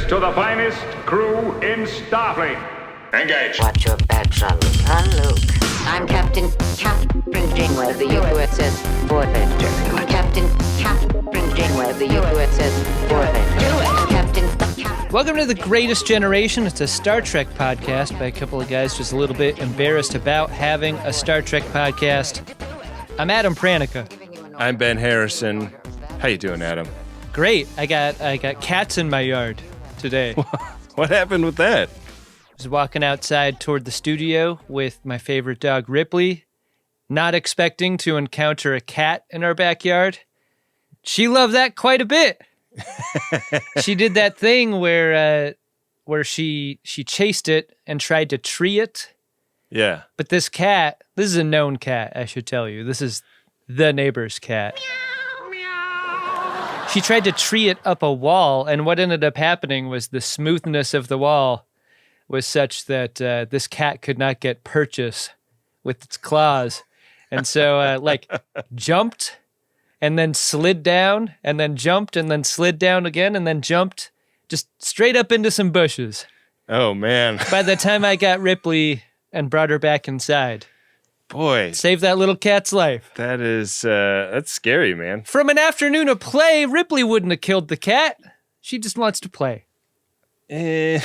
to the finest crew in Starfleet. Engage. Watch your back, Jean-Luc. I'm Captain Janeway of the USS Voyager. Captain Janeway of the USS Voyager. Captain. Welcome to The Greatest Generation. It's a Star Trek podcast by a couple of guys just a little bit embarrassed about having a Star Trek podcast. I'm Adam Pranica. I'm Ben Harrison. How you doing, Adam? Great. I got cats in my yard today. What happened with that? I was walking outside toward the studio with my favorite dog, Ripley, not expecting to encounter a cat in our backyard. She loved that quite a bit. She did that thing where she chased it and tried to tree it. Yeah. But this is a known cat, I should tell you. This is the neighbor's cat. She tried to tree it up a wall, and what ended up happening was the smoothness of the wall was such that this cat could not get purchase with its claws. And so, jumped and then slid down and then jumped and then slid down again and then jumped just straight up into some bushes. Oh, man. By the time I got Ripley and brought her back inside. Boy. Saved that little cat's life. That is, that's scary, man. From an afternoon of play, Ripley wouldn't have killed the cat. She just wants to play. I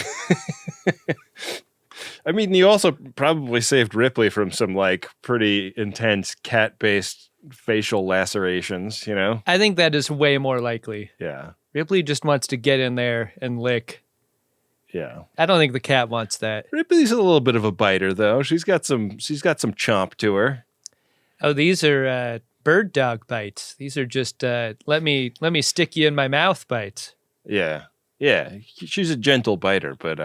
mean, you also probably saved Ripley from some, pretty intense cat-based facial lacerations, you know? I think that is way more likely. Yeah. Ripley just wants to get in there and lick. Yeah. I don't think the cat wants that. Ripley's a little bit of a biter, though. She's got some chomp to her. Oh, these are bird dog bites. These are just let me stick you in my mouth bites. Yeah. Yeah. She's a gentle biter, but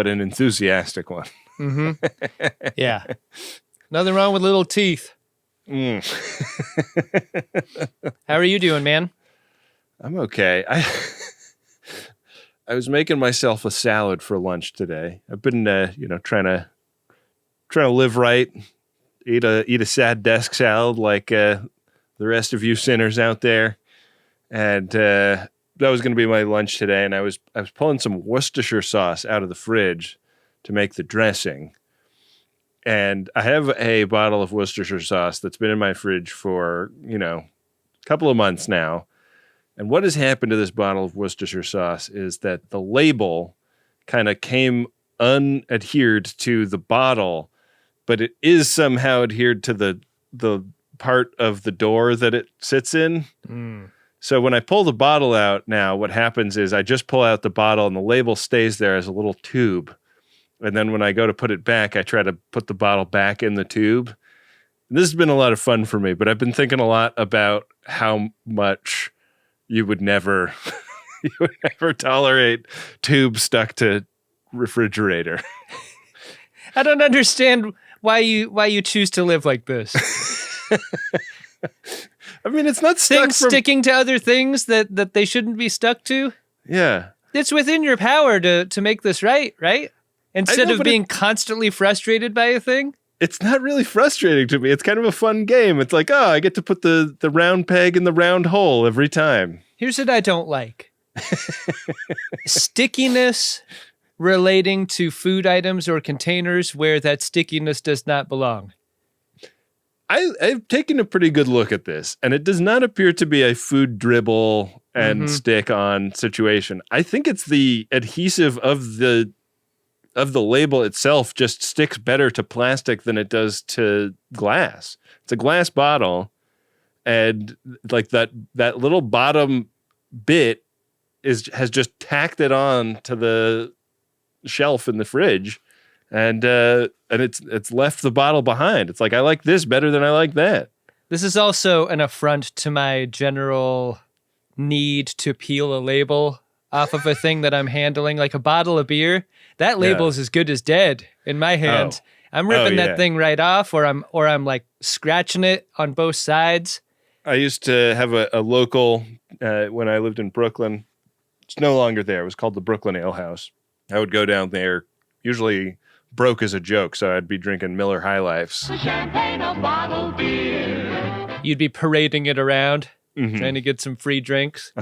an enthusiastic one. Mm-hmm. Yeah. Nothing wrong with little teeth. Mm. How are you doing, man? I'm okay. I was making myself a salad for lunch today. I've been, trying to live right, eat a sad desk salad like the rest of you sinners out there, and that was going to be my lunch today. And I was pulling some Worcestershire sauce out of the fridge to make the dressing, and I have a bottle of Worcestershire sauce that's been in my fridge for a couple of months now. And what has happened to this bottle of Worcestershire sauce is that the label kind of came unadhered to the bottle, but it is somehow adhered to the part of the door that it sits in. Mm. So when I pull the bottle out now, what happens is I just pull out the bottle and the label stays there as a little tube. And then when I go to put it back, I try to put the bottle back in the tube. And this has been a lot of fun for me, but I've been thinking a lot about how much you would never tolerate tube stuck to refrigerator. I don't understand why you choose to live like this. I mean, it's not stuck sticking to other things that they shouldn't be stuck to. Yeah. It's within your power to make this right? Instead of being constantly frustrated by a thing. It's not really frustrating to me. It's kind of a fun game. It's like, I get to put the round peg in the round hole every time. Here's what I don't like. Stickiness relating to food items or containers where that stickiness does not belong. I've taken a pretty good look at this, and it does not appear to be a food dribble and stick on situation. I think it's the adhesive of the label itself just sticks better to plastic than it does to glass. It's a glass bottle, and that little bottom bit has just tacked it on to the shelf in the fridge, and it's left the bottle behind. It's like, I like this better than I like that. This is also an affront to my general need to peel a label off of a thing that I'm handling, like a bottle of beer. That label is as good as dead in my hand. I'm ripping that thing right off, or I'm like scratching it on both sides. I used to have a local when I lived in Brooklyn. It's no longer there. It was called the Brooklyn Ale House. I would go down there, usually broke as a joke, so I'd be drinking Miller High Lifes. Champagne or bottled beer. You'd be parading it around, trying to get some free drinks.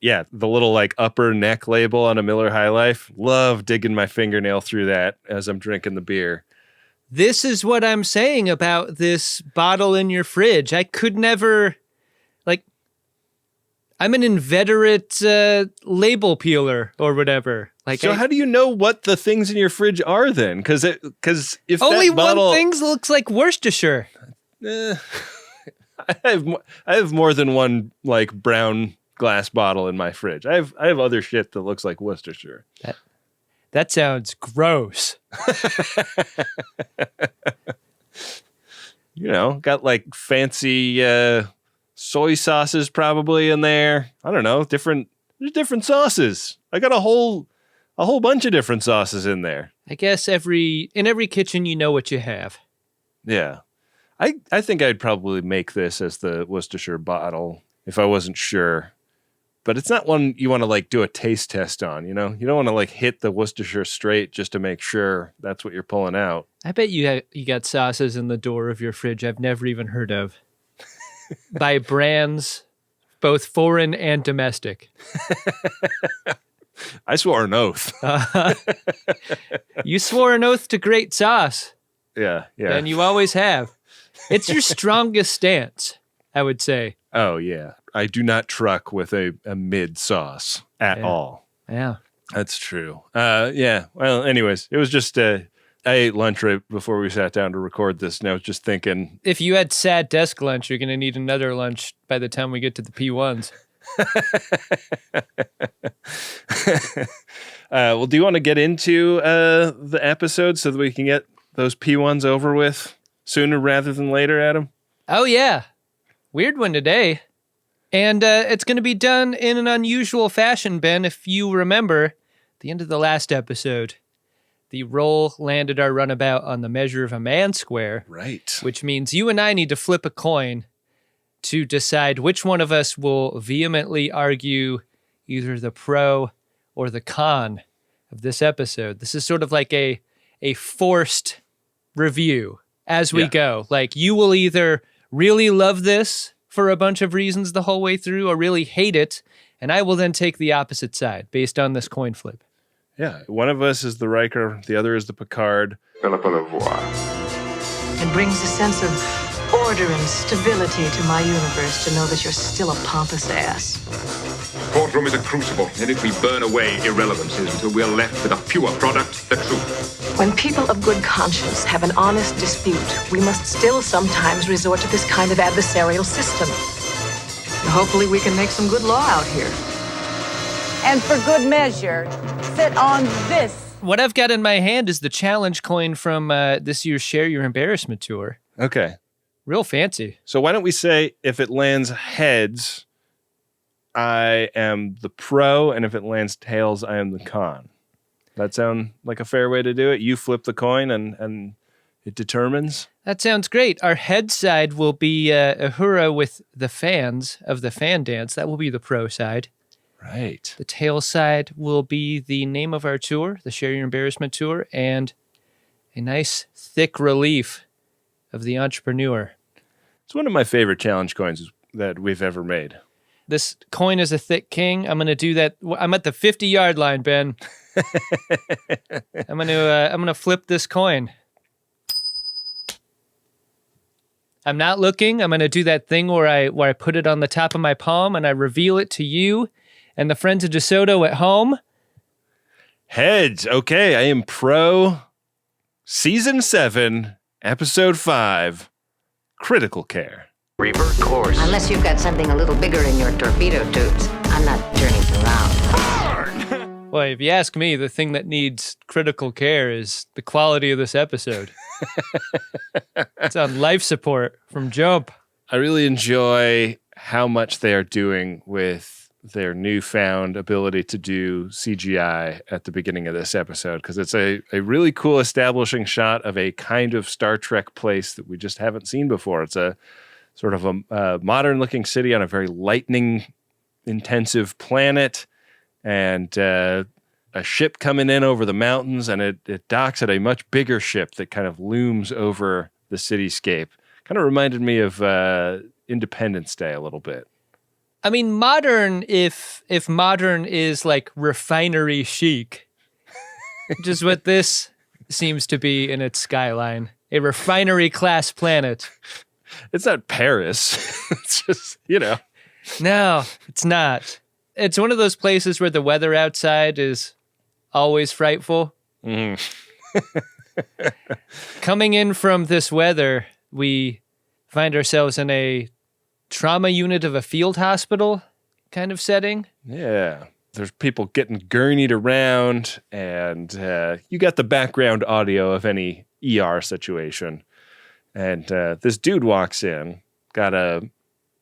Yeah, the little like upper neck label on a Miller High Life. Love digging my fingernail through that as I'm drinking the beer. This is what I'm saying about this bottle in your fridge. I could never, like, I'm an inveterate label peeler or whatever. Like, So how do you know what the things in your fridge are then? Because if only that bottle, one thing looks like Worcestershire. I have more than one like brown glass bottle in my fridge. I have other shit that looks like Worcestershire. That sounds gross. You know, got like fancy soy sauces probably in there. I don't know, there's different sauces. I got a whole bunch of different sauces in there. I guess in every kitchen you know what you have. Yeah. I think I'd probably make this as the Worcestershire bottle if I wasn't sure. But it's not one you want to like do a taste test on, you know? You don't want to like hit the Worcestershire straight just to make sure that's what you're pulling out. I bet you got sauces in the door of your fridge I've never even heard of. By brands, both foreign and domestic. I swore an oath. You swore an oath to great sauce. Yeah. And you always have. It's your strongest stance, I would say. Oh, yeah. I do not truck with a mid sauce at all. Yeah. That's true. Yeah. Well, anyways, it was just, I ate lunch right before we sat down to record this, and I was just thinking. If you had sad desk lunch, you're going to need another lunch by the time we get to the P1s. Well, do you want to get into the episode so that we can get those P1s over with sooner rather than later, Adam? Oh, yeah. Weird one today. And it's going to be done in an unusual fashion, Ben. If you remember, the end of the last episode, the roll landed our runabout on the measure of a man square. Right. Which means you and I need to flip a coin to decide which one of us will vehemently argue either the pro or the con of this episode. This is sort of like a forced review as we go. Like, you will either really love this for a bunch of reasons the whole way through or really hate it, and I will then take the opposite side based on this coin flip. Yeah, one of us is the Riker, the other is the Picard. It brings a sense of order and stability to my universe to know that you're still a pompous ass. Courtroom is a crucible in it we burn away irrelevances until we're left with a pure product, the truth. When people of good conscience have an honest dispute, we must still sometimes resort to this kind of adversarial system. And hopefully we can make some good law out here. And for good measure, sit on this. What I've got in my hand is the challenge coin from this year's Share Your Embarrassment tour. Okay. Real fancy. So why don't we say if it lands heads, I am the pro, and if it lands tails, I am the con. That sound like a fair way to do it? You flip the coin and it determines? That sounds great. Our head side will be a hurrah with the fans of the fan dance. That will be the pro side. Right. The tail side will be the name of our tour, the Share Your Embarrassment tour, and a nice thick relief of the entrepreneur. It's one of my favorite challenge coins that we've ever made. This coin is a thick king. I'm going to do that. I'm at the 50-yard line, Ben. I'm going to flip this coin. I'm not looking. I'm going to do that thing where I put it on the top of my palm and I reveal it to you and the friends of DeSoto at home. Heads. Okay, I am pro. Season 7, Episode 5, Critical Care. Revert course. Unless you've got something a little bigger in your torpedo tubes, I'm not turning around. Well, if you ask me, the thing that needs critical care is the quality of this episode. It's on life support from jump. I really enjoy how much they are doing with their newfound ability to do CGI at the beginning of this episode, because it's a really cool establishing shot of a kind of Star Trek place that we just haven't seen before. It's a sort of a modern-looking city on a very lightning-intensive planet, and a ship coming in over the mountains, and it docks at a much bigger ship that kind of looms over the cityscape. Kind of reminded me of Independence Day a little bit. I mean, modern, if modern is like refinery chic, which is what this seems to be in its skyline, a refinery class planet. It's not Paris. It's just, No, it's not. It's one of those places where the weather outside is always frightful. Mm. Coming in from this weather, we find ourselves in a trauma unit of a field hospital kind of setting. Yeah. There's people getting gurneyed around, and you got the background audio of any ER situation. And this dude walks in, got a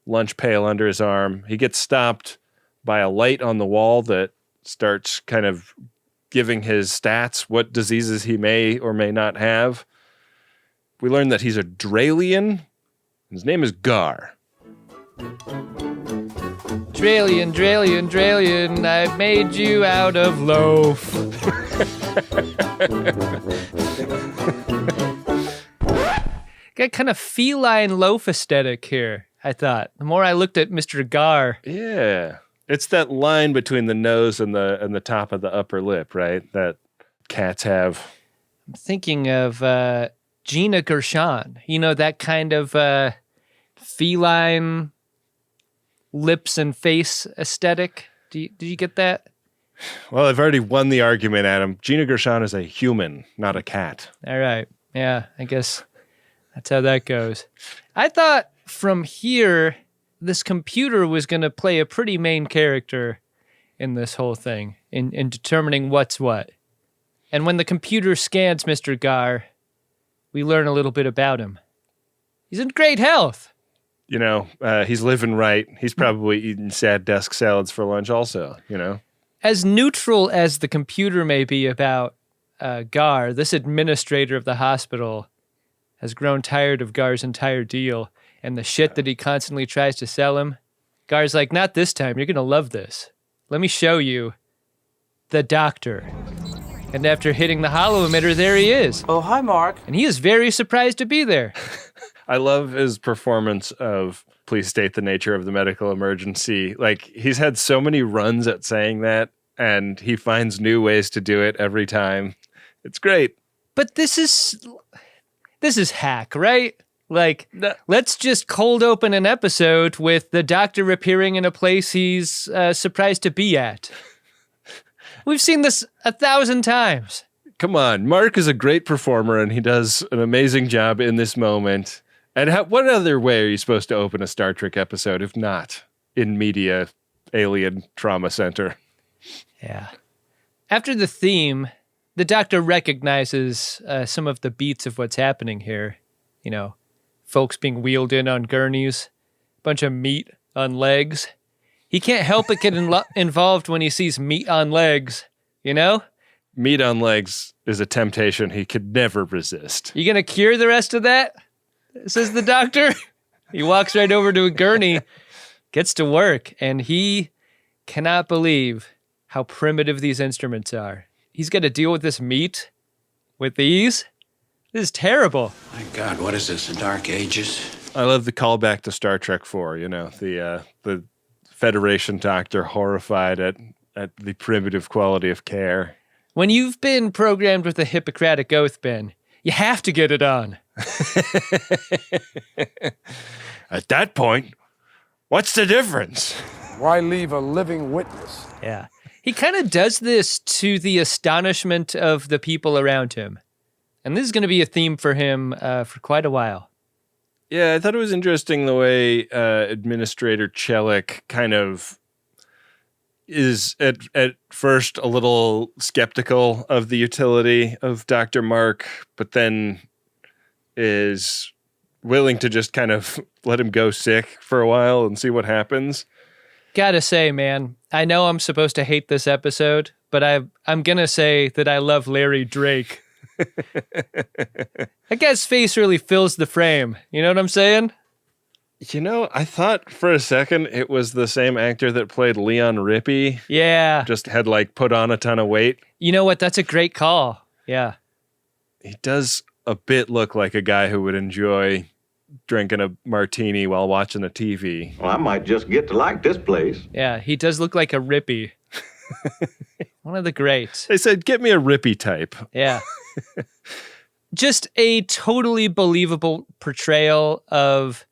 lunch pail under his arm. He gets stopped by a light on the wall that starts kind of giving his stats, what diseases he may or may not have. We learn that he's a Dralian. His name is Gar. Dralian, I made you out of loaf. Got kind of feline loaf aesthetic here, I thought. The more I looked at Mr. Gar. Yeah. It's that line between the nose and the top of the upper lip, right? That cats have. I'm thinking of Gina Gershon. That kind of feline lips and face aesthetic. Did you get that? Well, I've already won the argument, Adam. Gina Gershon is a human, not a cat. All right. Yeah, I guess that's how that goes. I thought from here, this computer was going to play a pretty main character in this whole thing, in determining what's what. And when the computer scans Mr. Gar, we learn a little bit about him. He's in great health. He's living right. He's probably eating sad desk salads for lunch also, As neutral as the computer may be about Gar, this administrator of the hospital has grown tired of Gar's entire deal and the shit that he constantly tries to sell him. Gar's like, not this time. You're going to love this. Let me show you the doctor. And after hitting the hollow emitter, there he is. Oh, hi, Mark. And he is very surprised to be there. I love his performance of please state the nature of the medical emergency. Like, he's had so many runs at saying that, and he finds new ways to do it every time. It's great. But this is hack, right? Like, let's just cold open an episode with the doctor appearing in a place he's surprised to be at. We've seen this 1,000 times. Come on. Mark is a great performer, and he does an amazing job in this moment. And what other way are you supposed to open a Star Trek episode if not in media alien trauma center? Yeah. After the theme, the doctor recognizes some of the beats of what's happening here. Folks being wheeled in on gurneys, bunch of meat on legs. He can't help but get involved when he sees meat on legs, Meat on legs is a temptation he could never resist. You gonna cure the rest of that? Says the doctor. He walks right over to a gurney, gets to work, and he cannot believe how primitive these instruments are. He's got to deal with this meat with these. This is terrible. My God, what is this, the Dark Ages? I love the callback to Star Trek 4, the Federation doctor horrified at the primitive quality of care. When you've been programmed with the Hippocratic Oath, Ben, you have to get it on. At that point, what's the difference? Why leave a living witness? Yeah. He kind of does this to the astonishment of the people around him. And this is going to be a theme for him for quite a while. Yeah, I thought it was interesting the way Administrator Chelik kind of is at first a little skeptical of the utility of Dr. Mark, but then is willing to just kind of let him go sick for a while and see what happens. Gotta say, man, I know I'm supposed to hate this episode, but I'm gonna say that I love Larry Drake. That guy's face really fills the frame. You know what I'm saying? I thought for a second it was the same actor that played Leon Rippey. Yeah. Just had put on a ton of weight. You know what? That's a great call. Yeah. He does a bit look like a guy who would enjoy drinking a martini while watching the TV. Well, I might just get to like this place. Yeah, he does look like a Rippy. One of the greats. They said, get me a Rippy type. Yeah. Just a totally believable portrayal of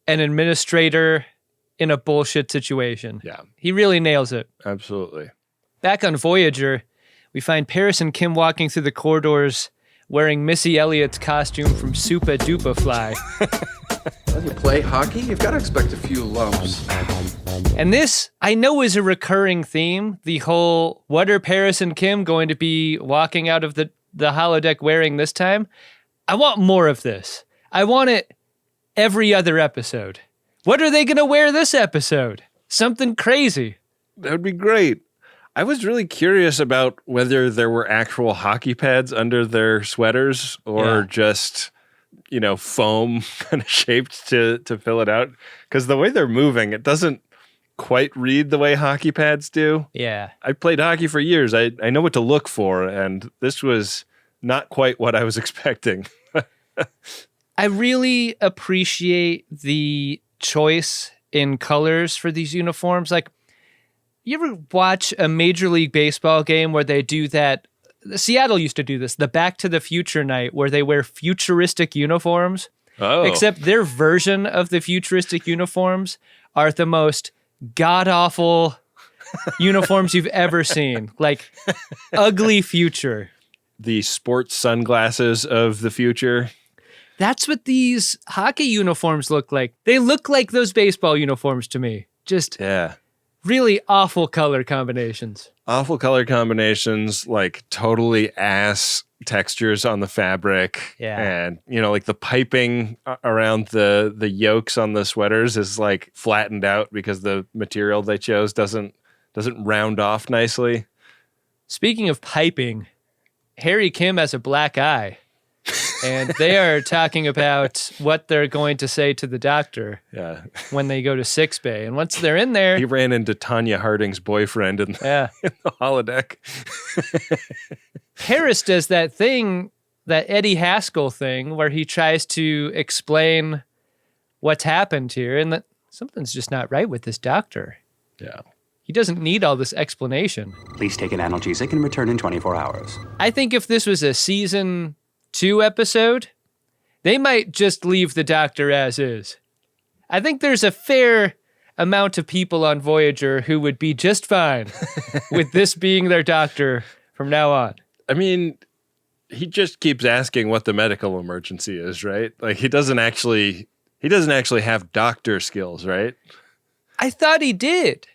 an administrator in a bullshit situation. Yeah. He really nails it. Absolutely. Back on Voyager, we find Paris and Kim walking through the corridors wearing Missy Elliott's costume from Supa Dupa Fly. When you play hockey, you've got to expect a few lumps. And this, I know, is a recurring theme. The whole, what are Paris and Kim going to be walking out of the holodeck wearing this time? I want more of this. I want it every other episode. What are they going to wear this episode? Something crazy. That would be great. I was really curious about whether there were actual hockey pads under their sweaters or just, foam kind of shaped to fill it out. Because the way they're moving, it doesn't quite read the way hockey pads do. Yeah. I played hockey for years. I know what to look for, and this was not quite what I was expecting. I really appreciate the choice in colors for these uniforms. Like, you ever watch a Major League Baseball game where they do that? Seattle used to do this, the Back to the Future night, where they wear futuristic uniforms. Oh. Except their version of the futuristic uniforms are the most god-awful uniforms you've ever seen. Like, ugly future. The sports sunglasses of the future. That's what these hockey uniforms look like. They look like those baseball uniforms to me. Just really awful color combinations. Awful color combinations, like totally ass textures on the fabric. Yeah. And, like the piping around the yolks on the sweaters is like flattened out because the material they chose doesn't round off nicely. Speaking of piping, Harry Kim has a black eye. And they are talking about what they're going to say to the doctor when they go to sicksbay. And once they're in there... He ran into Tanya Harding's boyfriend in the holodeck. Paris does that thing, that Eddie Haskell thing, where he tries to explain what's happened here, and that something's just not right with this doctor. Yeah. He doesn't need all this explanation. Please take an analgesic and return in 24 hours. I think if this was a season 2 episode, they might just leave the doctor as is. I think there's a fair amount of people on Voyager who would be just fine with this being their doctor from now on. I mean, he just keeps asking what the medical emergency is, right? Like he doesn't actually have doctor skills, right? I thought he did.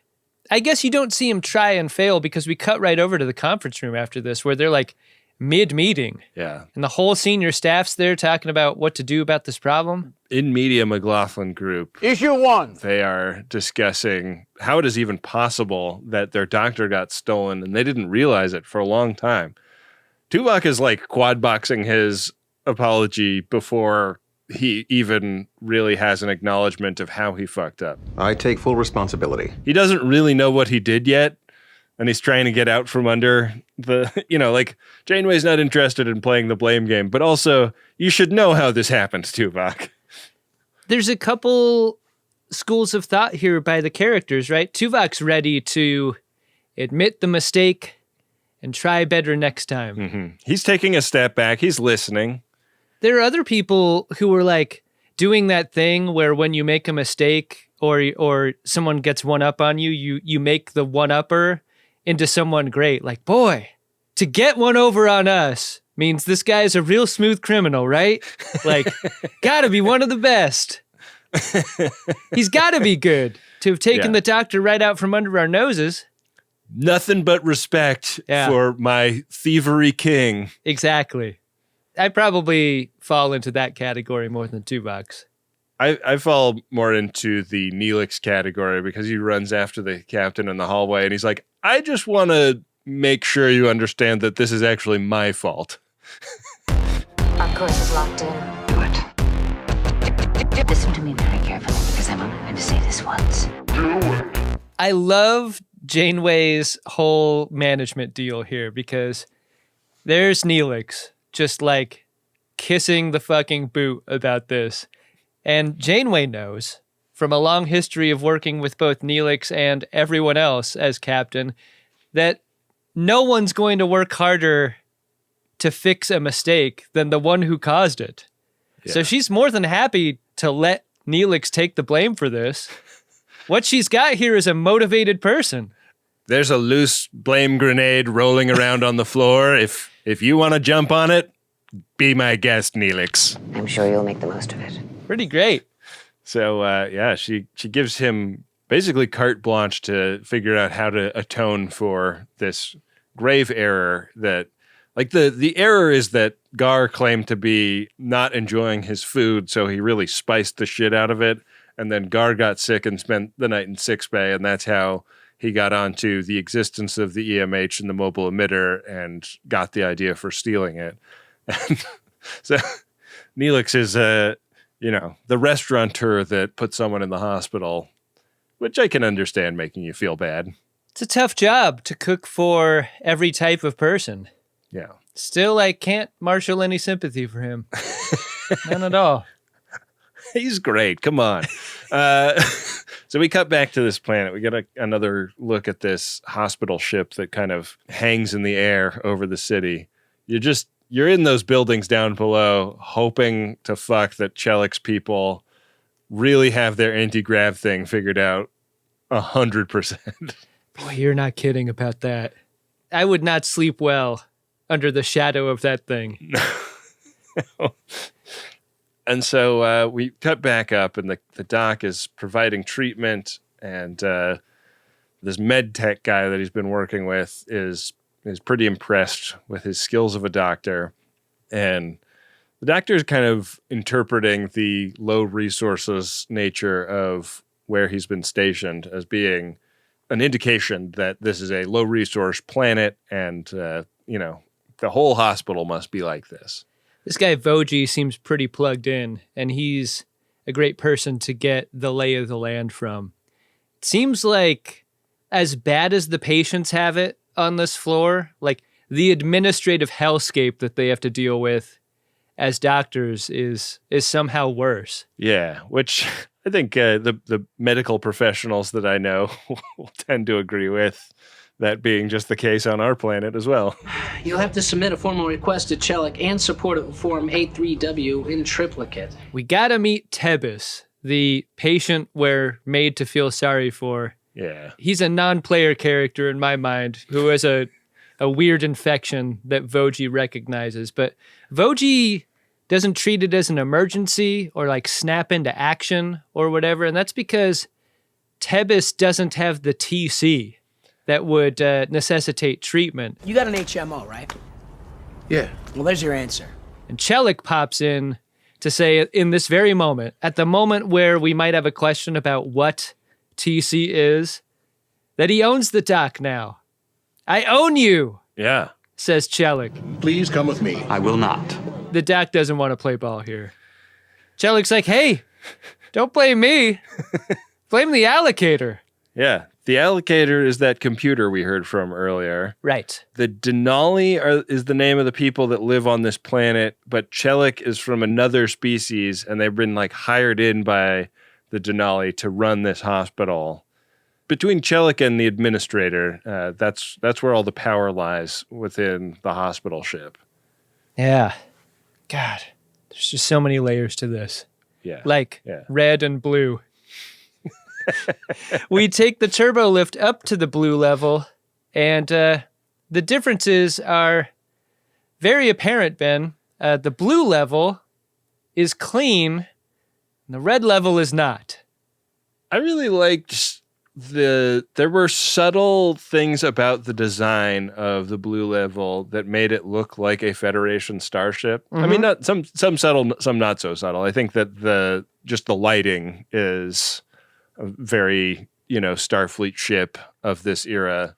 I guess you don't see him try and fail because we cut right over to the conference room after this where they're like mid-meeting. Yeah. And the whole senior staff's there talking about what to do about this problem. In Media McLaughlin Group. Issue 1. They are discussing how it is even possible that their doctor got stolen and they didn't realize it for a long time. Tuvok is like quad boxing his apology before he even really has an acknowledgement of how he fucked up. I take full responsibility. He doesn't really know what he did yet. And he's trying to get out from under the, like Janeway's not interested in playing the blame game, but also you should know how this happened, Tuvok. There's a couple schools of thought here by the characters, right? Tuvok's ready to admit the mistake and try better next time. Mm-hmm. He's taking a step back. He's listening. There are other people who are like doing that thing where when you make a mistake or someone gets one up on you, you make the one upper into someone great. Like, boy, to get one over on us means this guy's a real smooth criminal, right? Like, gotta be one of the best. He's gotta be good to have taken the doctor right out from under our noses. Nothing but respect for my thievery king. Exactly. I probably fall into that category more than $2. I fall more into the Neelix category because he runs after the captain in the hallway and he's like, I just want to make sure you understand that this is actually my fault. Our course is locked in. Good. Listen to me very carefully because I'm only going to say this once. I love Janeway's whole management deal here because there's Neelix just like kissing the fucking boot about this. And Janeway knows, from a long history of working with both Neelix and everyone else as captain, that no one's going to work harder to fix a mistake than the one who caused it. Yeah. So she's more than happy to let Neelix take the blame for this. What she's got here is a motivated person. There's a loose blame grenade rolling around on the floor. If you want to jump on it, be my guest, Neelix. I'm sure you'll make the most of it. Pretty great. So, she gives him basically carte blanche to figure out how to atone for this grave error that, like, the error is that Gar claimed to be not enjoying his food, so he really spiced the shit out of it. And then Gar got sick and spent the night in sicksbay, and that's how he got onto the existence of the EMH and the mobile emitter and got the idea for stealing it. And so Neelix is, the restaurateur that put someone in the hospital, which I can understand making you feel bad. It's a tough job to cook for every type of person. Yeah. Still, I can't marshal any sympathy for him. None at all. He's great. Come on. So we cut back to this planet. We get another look at this hospital ship that kind of hangs in the air over the city. You're in those buildings down below, hoping to fuck that Chelik's people really have their anti-grav thing figured out 100%. Boy, you're not kidding about that. I would not sleep well under the shadow of that thing. No. And so we cut back up, and the doc is providing treatment, and this med tech guy that he's been working with is pretty impressed with his skills of a doctor. And the doctor is kind of interpreting the low resources nature of where he's been stationed as being an indication that this is a low resource planet, and, the whole hospital must be like this. This guy Voyager seems pretty plugged in, and he's a great person to get the lay of the land from. It seems like as bad as the patients have it on this floor, like the administrative hellscape that they have to deal with as doctors is somehow worse. Yeah, which I think the medical professionals that I know will tend to agree with. That being just the case on our planet as well. You'll have to submit a formal request to Chelik and support it with Form 83W in triplicate. We gotta meet Tebis, the patient we're made to feel sorry for. Yeah. He's a non-player character in my mind who has a weird infection that Voyager recognizes. But Voyager doesn't treat it as an emergency or like snap into action or whatever. And that's because Tebis doesn't have the TC that would necessitate treatment. You got an HMO, right? Yeah. Well, there's your answer. And Chelik pops in to say, in this very moment, at the moment where we might have a question about what TC is, that he owns the doc now. I own you, yeah, says Chelik. Please come with me. I will not. The doc doesn't want to play ball here. Chelik's like, hey, don't blame me. Blame the allocator. Yeah. The allocator is that computer we heard from earlier. Right. The Dinaali is the name of the people that live on this planet, but Chelik is from another species, and they've been hired in by the Dinaali to run this hospital. Between Chelik and the administrator, that's where all the power lies within the hospital ship. Yeah. God, there's just so many layers to this. Yeah. Red and blue. We take the turbo lift up to the blue level, and the differences are very apparent, Ben. The blue level is clean, and the red level is not. I really liked there were subtle things about the design of the blue level that made it look like a Federation starship. Mm-hmm. I mean, not some subtle, some not so subtle. I think that the lighting is a very, Starfleet ship of this era.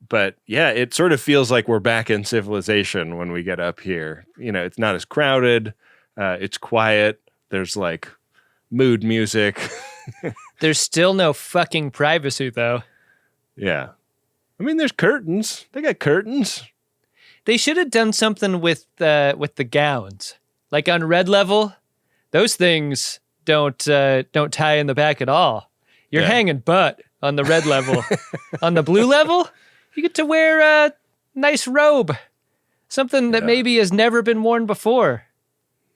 But yeah, it sort of feels like we're back in civilization when we get up here. It's not as crowded. It's quiet. There's mood music. There's still no fucking privacy, though. Yeah. I mean, there's curtains. They got curtains. They should have done something with the gowns. Like on red level, those things don't tie in the back at all. You're hanging butt on the red level. On the blue level, you get to wear a nice robe. Something that maybe has never been worn before.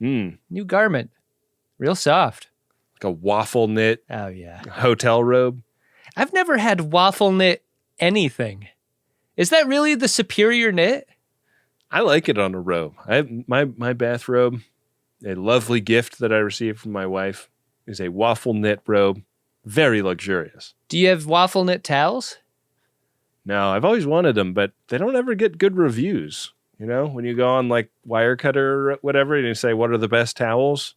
New garment. Real soft. Like a waffle knit. Oh, yeah. Hotel robe. I've never had waffle knit anything. Is that really the superior knit? I like it on a robe. My bathrobe, a lovely gift that I received from my wife, is a waffle knit robe. Very luxurious. Do you have waffle knit towels? No, I've always wanted them, but they don't ever get good reviews. You know, when you go on like Wirecutter or whatever, and you say, what are the best towels?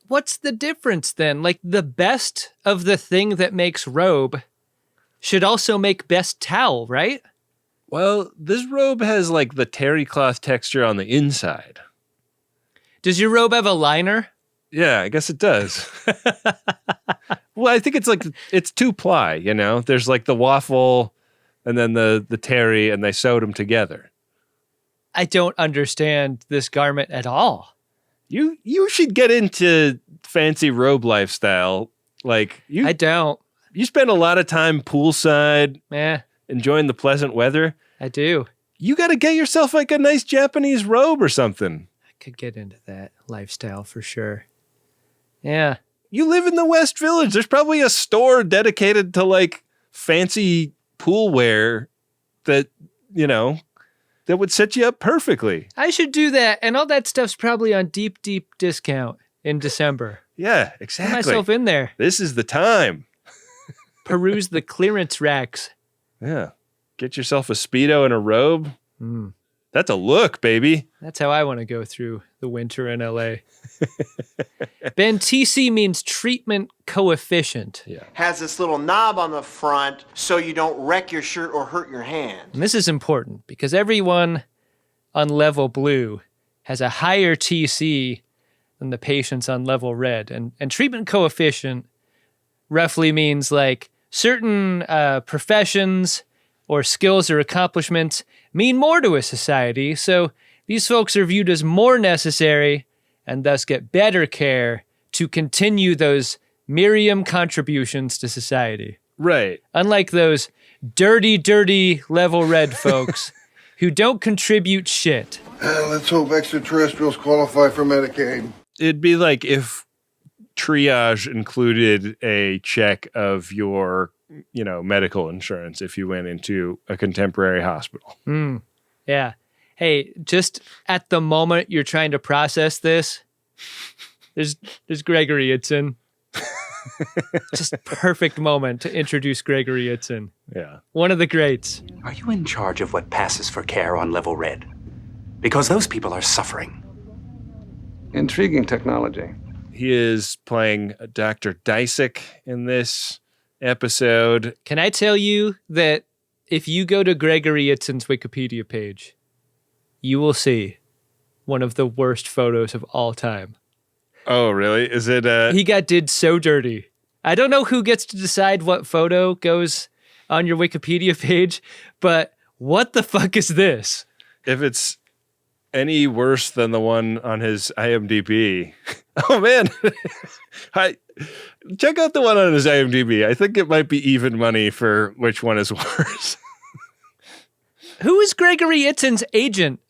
What's the difference then? Like the best of the thing that makes robe should also make best towel, right? Well, this robe has like the terry cloth texture on the inside. Does your robe have a liner? Yeah, I guess it does. Well, I think it's 2-ply, you know? There's like the waffle and then the terry, and they sewed them together. I don't understand this garment at all. You should get into fancy robe lifestyle. Like I don't. You spend a lot of time poolside, enjoying the pleasant weather. I do. You got to get yourself like a nice Japanese robe or something. I could get into that lifestyle for sure. Yeah. You live in the West Village. There's probably a store dedicated to like fancy pool wear that, you know, that would set you up perfectly. I should do that. And all that stuff's probably on deep, deep discount in December. Yeah, exactly. Get myself in there. This is the time. Peruse the clearance racks. Yeah. Get yourself a Speedo and a robe. That's a look, baby. That's how I want to go through the winter in LA. Ben, TC means treatment coefficient. Yeah. Has this little knob on the front so you don't wreck your shirt or hurt your hand. And this is important because everyone on level blue has a higher TC than the patients on level red. And treatment coefficient roughly means like certain professions or skills or accomplishments mean more to a society. So these folks are viewed as more necessary and thus get better care to continue those Miriam contributions to society. Right. Unlike those dirty, dirty level red folks who don't contribute shit. Let's hope extraterrestrials qualify for Medicaid. It'd be like if triage included a check of your, you know, medical insurance if you went into a contemporary hospital. Yeah. Hey, just at the moment you're trying to process this, there's Gregory Itzin. Just perfect moment to introduce Gregory Itzin. Yeah. One of the greats. Are you in charge of what passes for care on level red? Because those people are suffering. Intriguing technology. He is playing Dr. Disick in this episode. Can I tell you that if you go to Gregory Itzin's Wikipedia page, you will see one of the worst photos of all time. Oh, really? Is it? He did so dirty. I don't know who gets to decide what photo goes on your Wikipedia page, but what the fuck is this? If it's any worse than the one on his IMDb. Oh, man. Hi. Check out the one on his IMDb. I think it might be even money for which one is worse. Who is Gregory Itzin's agent?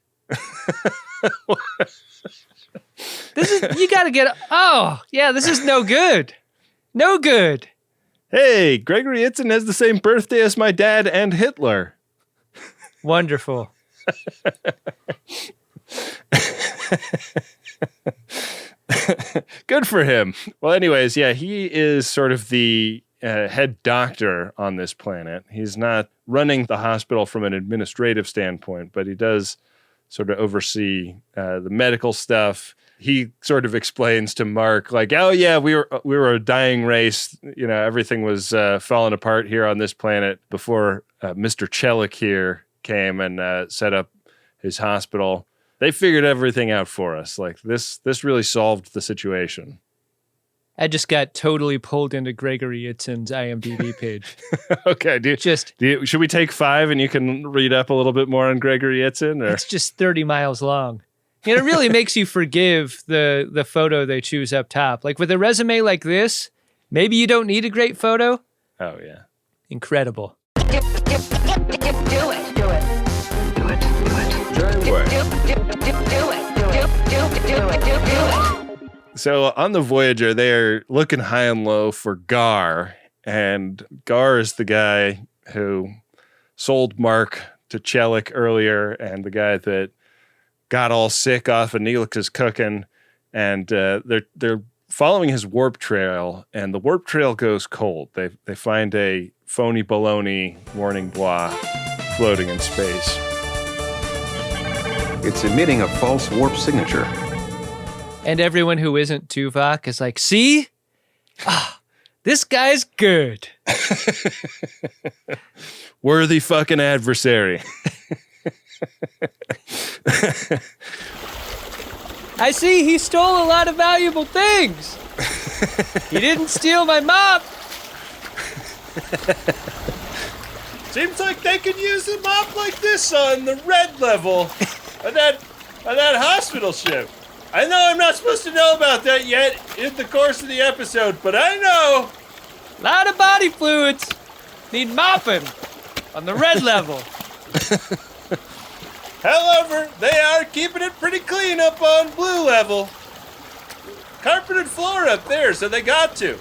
You gotta get, this is no good. No good. Hey, Gregory Itzin has the same birthday as my dad and Hitler. Wonderful. Good for him. Well, anyways, yeah, he is sort of the head doctor on this planet. He's not running the hospital from an administrative standpoint, but he does sort of oversee the medical stuff. He sort of explains to Mark, like, oh yeah, we were a dying race. You know, everything was falling apart here on this planet before Mr. Chelik here came and set up his hospital. They figured everything out for us. Like this really solved the situation. I just got totally pulled into Gregory Itzin's IMDb page. Okay, should we take 5 and you can read up a little bit more on Gregory Itzin? Or? It's just 30 miles long. You know, it really makes you forgive the photo they choose up top. Like with a resume like this, maybe you don't need a great photo. Oh, yeah. Incredible. Do it. Do it. Do it. Do it. So on the Voyager, they're looking high and low for Gar, and Gar is the guy who sold Mark to Chelik earlier, and the guy that got all sick off of Neelix's cooking, and they're following his warp trail, and the warp trail goes cold. They find a phony baloney warning blah floating in space. It's emitting a false warp signature. And everyone who isn't Tuvok is like, see? This guy's good. Worthy fucking adversary. I see he stole a lot of valuable things. He didn't steal my mop. Seems like they could use a mop like this on the red level of that hospital ship. I know I'm not supposed to know about that yet in the course of the episode, but I know. A lot of body fluids need mopping on the red level. However, they are keeping it pretty clean up on blue level. Carpeted floor up there, so they got to.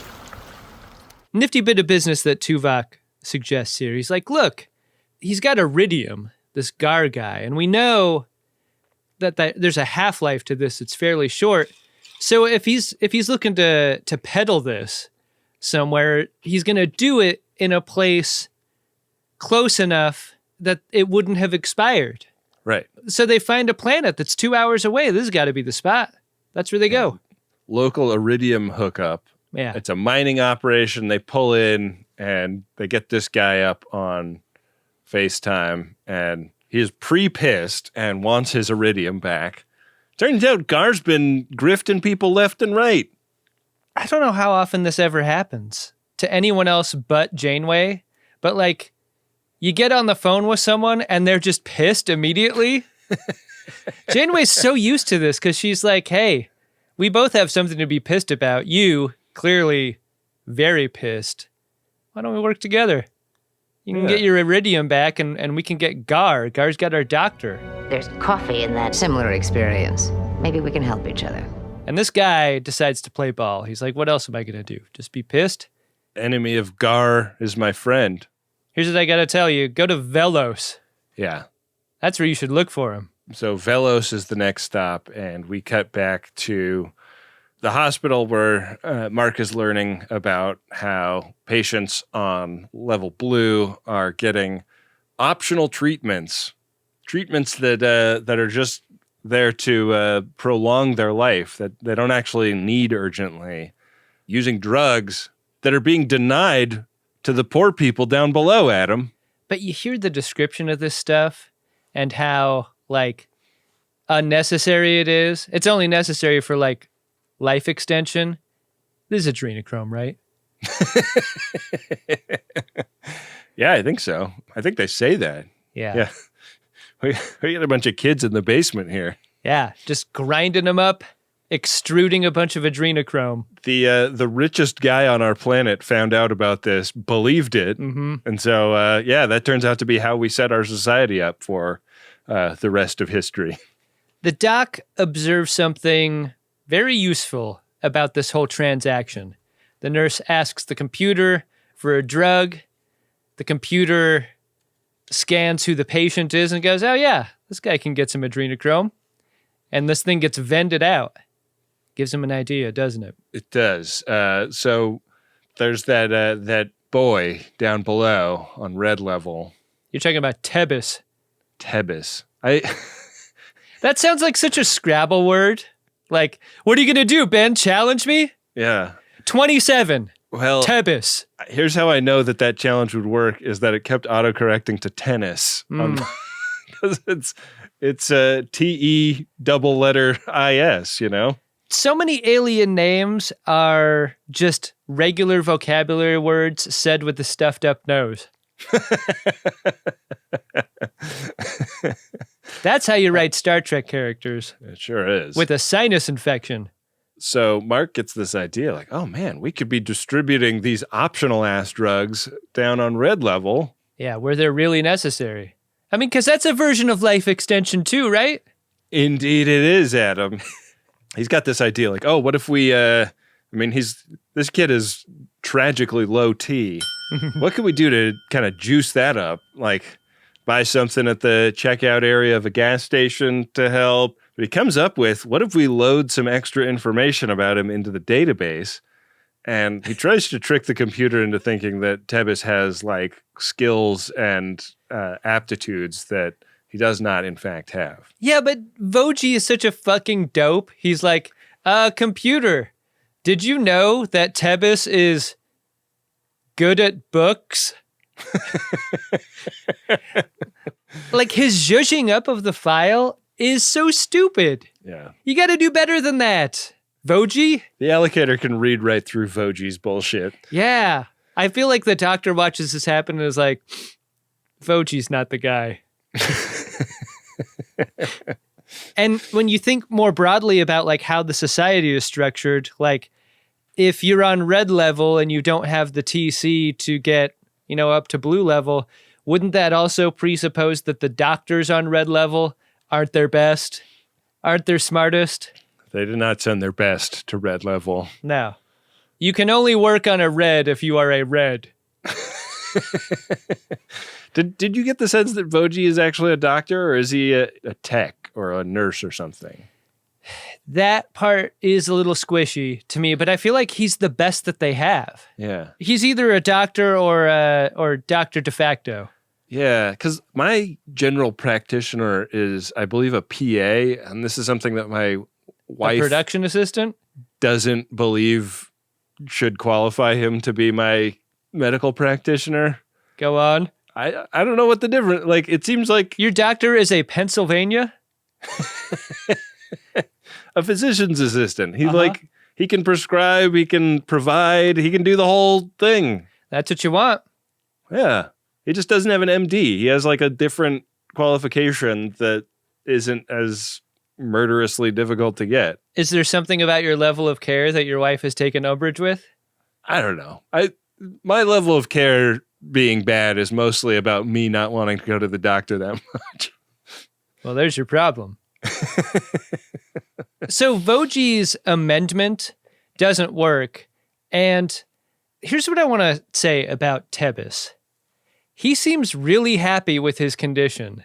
Nifty bit of business that Tuvok suggests here. He's like, look, he's got iridium, this Gar guy, and we know that there's a half-life to this. It's fairly short. So if he's looking to peddle this somewhere, he's going to do it in a place close enough that it wouldn't have expired. Right. So they find a planet that's 2 hours away. This has got to be the spot. That's where they go. Local iridium hookup. Yeah. It's a mining operation. They pull in and they get this guy up on FaceTime, and he's pre-pissed and wants his iridium back. Turns out Gar's been grifting people left and right. I don't know how often this ever happens to anyone else but Janeway, but like, you get on the phone with someone and they're just pissed immediately. Janeway's so used to this because she's like, hey, we both have something to be pissed about. You, clearly very pissed. Why don't we work together? You can get your iridium back and we can get Gar. Gar's got our doctor. There's coffee in that similar experience. Maybe we can help each other. And this guy decides to play ball. He's like, what else am I going to do? Just be pissed? Enemy of Gar is my friend. Here's what I got to tell you. Go to Velos. Yeah. That's where you should look for him. So Velos is the next stop, and we cut back to the hospital where Mark is learning about how patients on level blue are getting optional treatments that are just there to prolong their life, that they don't actually need urgently, using drugs that are being denied to the poor people down below, Adam. But you hear the description of this stuff and how, like, unnecessary it is. It's only necessary for, like, life extension. This is adrenochrome, right? Yeah, I think so. I think they say that. Yeah. We got a bunch of kids in the basement here. Yeah, just grinding them up, extruding a bunch of adrenochrome. The richest guy on our planet found out about this, believed it, and so that turns out to be how we set our society up for the rest of history. The doc observes something very useful about this whole transaction. The nurse asks the computer for a drug. The computer scans who the patient is and goes, oh yeah, this guy can get some adrenochrome. And this thing gets vended out. Gives him an idea, doesn't it? It does. So there's that boy down below on red level. You're talking about Tebis. Tebis. That sounds like such a Scrabble word. Like, what are you going to do, Ben? Challenge me? Yeah. 27. Well, Tebis. Here's how I know that challenge would work is that it kept autocorrecting to tennis. Because it's TE double letter IS, you know? So many alien names are just regular vocabulary words said with a stuffed up nose. That's how you write Star Trek characters. It sure is. With a sinus infection. So Mark gets this idea like, oh man, we could be distributing these optional ass drugs down on red level. Yeah, where they're really necessary. I mean, because that's a version of life extension too, right? Indeed it is, Adam. He's got this idea like, oh, what if we, this kid is tragically low T. What could we do to kind of juice that up? Like buy something at the checkout area of a gas station to help. But he comes up with, what if we load some extra information about him into the database? And he tries to trick the computer into thinking that Tebbis has like skills and aptitudes that he does not, in fact, have. Yeah, but Voyager is such a fucking dope. He's like, computer, did you know that Tebbis is good at books? Like, his zhuzhing up of the file is so stupid. Yeah. You got to do better than that. Voyager? The allocator can read right through Voyager's bullshit. Yeah. I feel like the doctor watches this happen and is like, Voyager's not the guy. And when you think more broadly about like how the society is structured, like if you're on red level and you don't have the TC to get, up to blue level, wouldn't that also presuppose that the doctors on red level aren't their best, aren't their smartest? They did not send their best to red level. No. You can only work on a red if you are a red. Did you get the sense that Voyager is actually a doctor, or is he a tech or a nurse or something? That part is a little squishy to me, but I feel like he's the best that they have. Yeah. He's either a doctor or doctor de facto. Yeah, because my general practitioner is, I believe, a PA, and this is something that my wife... A production assistant? ...doesn't believe should qualify him to be my medical practitioner. Go on. I don't know what the difference... Like, it seems like... Your doctor is a Pennsylvania? A physician's assistant. He he can prescribe, he can provide, he can do the whole thing. That's what you want. Yeah. He just doesn't have an MD. He has like a different qualification that isn't as murderously difficult to get. Is there something about your level of care that your wife has taken umbrage with? I don't know. My level of care being bad is mostly about me not wanting to go to the doctor that much. Well, there's your problem. So Voyager's amendment doesn't work. And here's what I want to say about Tebbis. He seems really happy with his condition.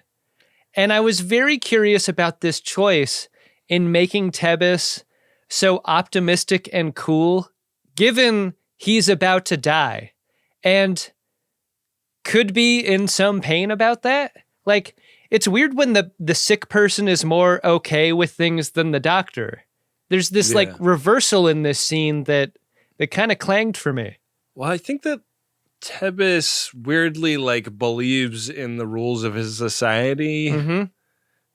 And I was very curious about this choice in making Tebbis so optimistic and cool, given he's about to die. And could be in some pain about that. Like, it's weird when the sick person is more okay with things than the doctor. There's this like reversal in this scene that kind of clanged for me. Well, I think that Tebbis weirdly like believes in the rules of his society,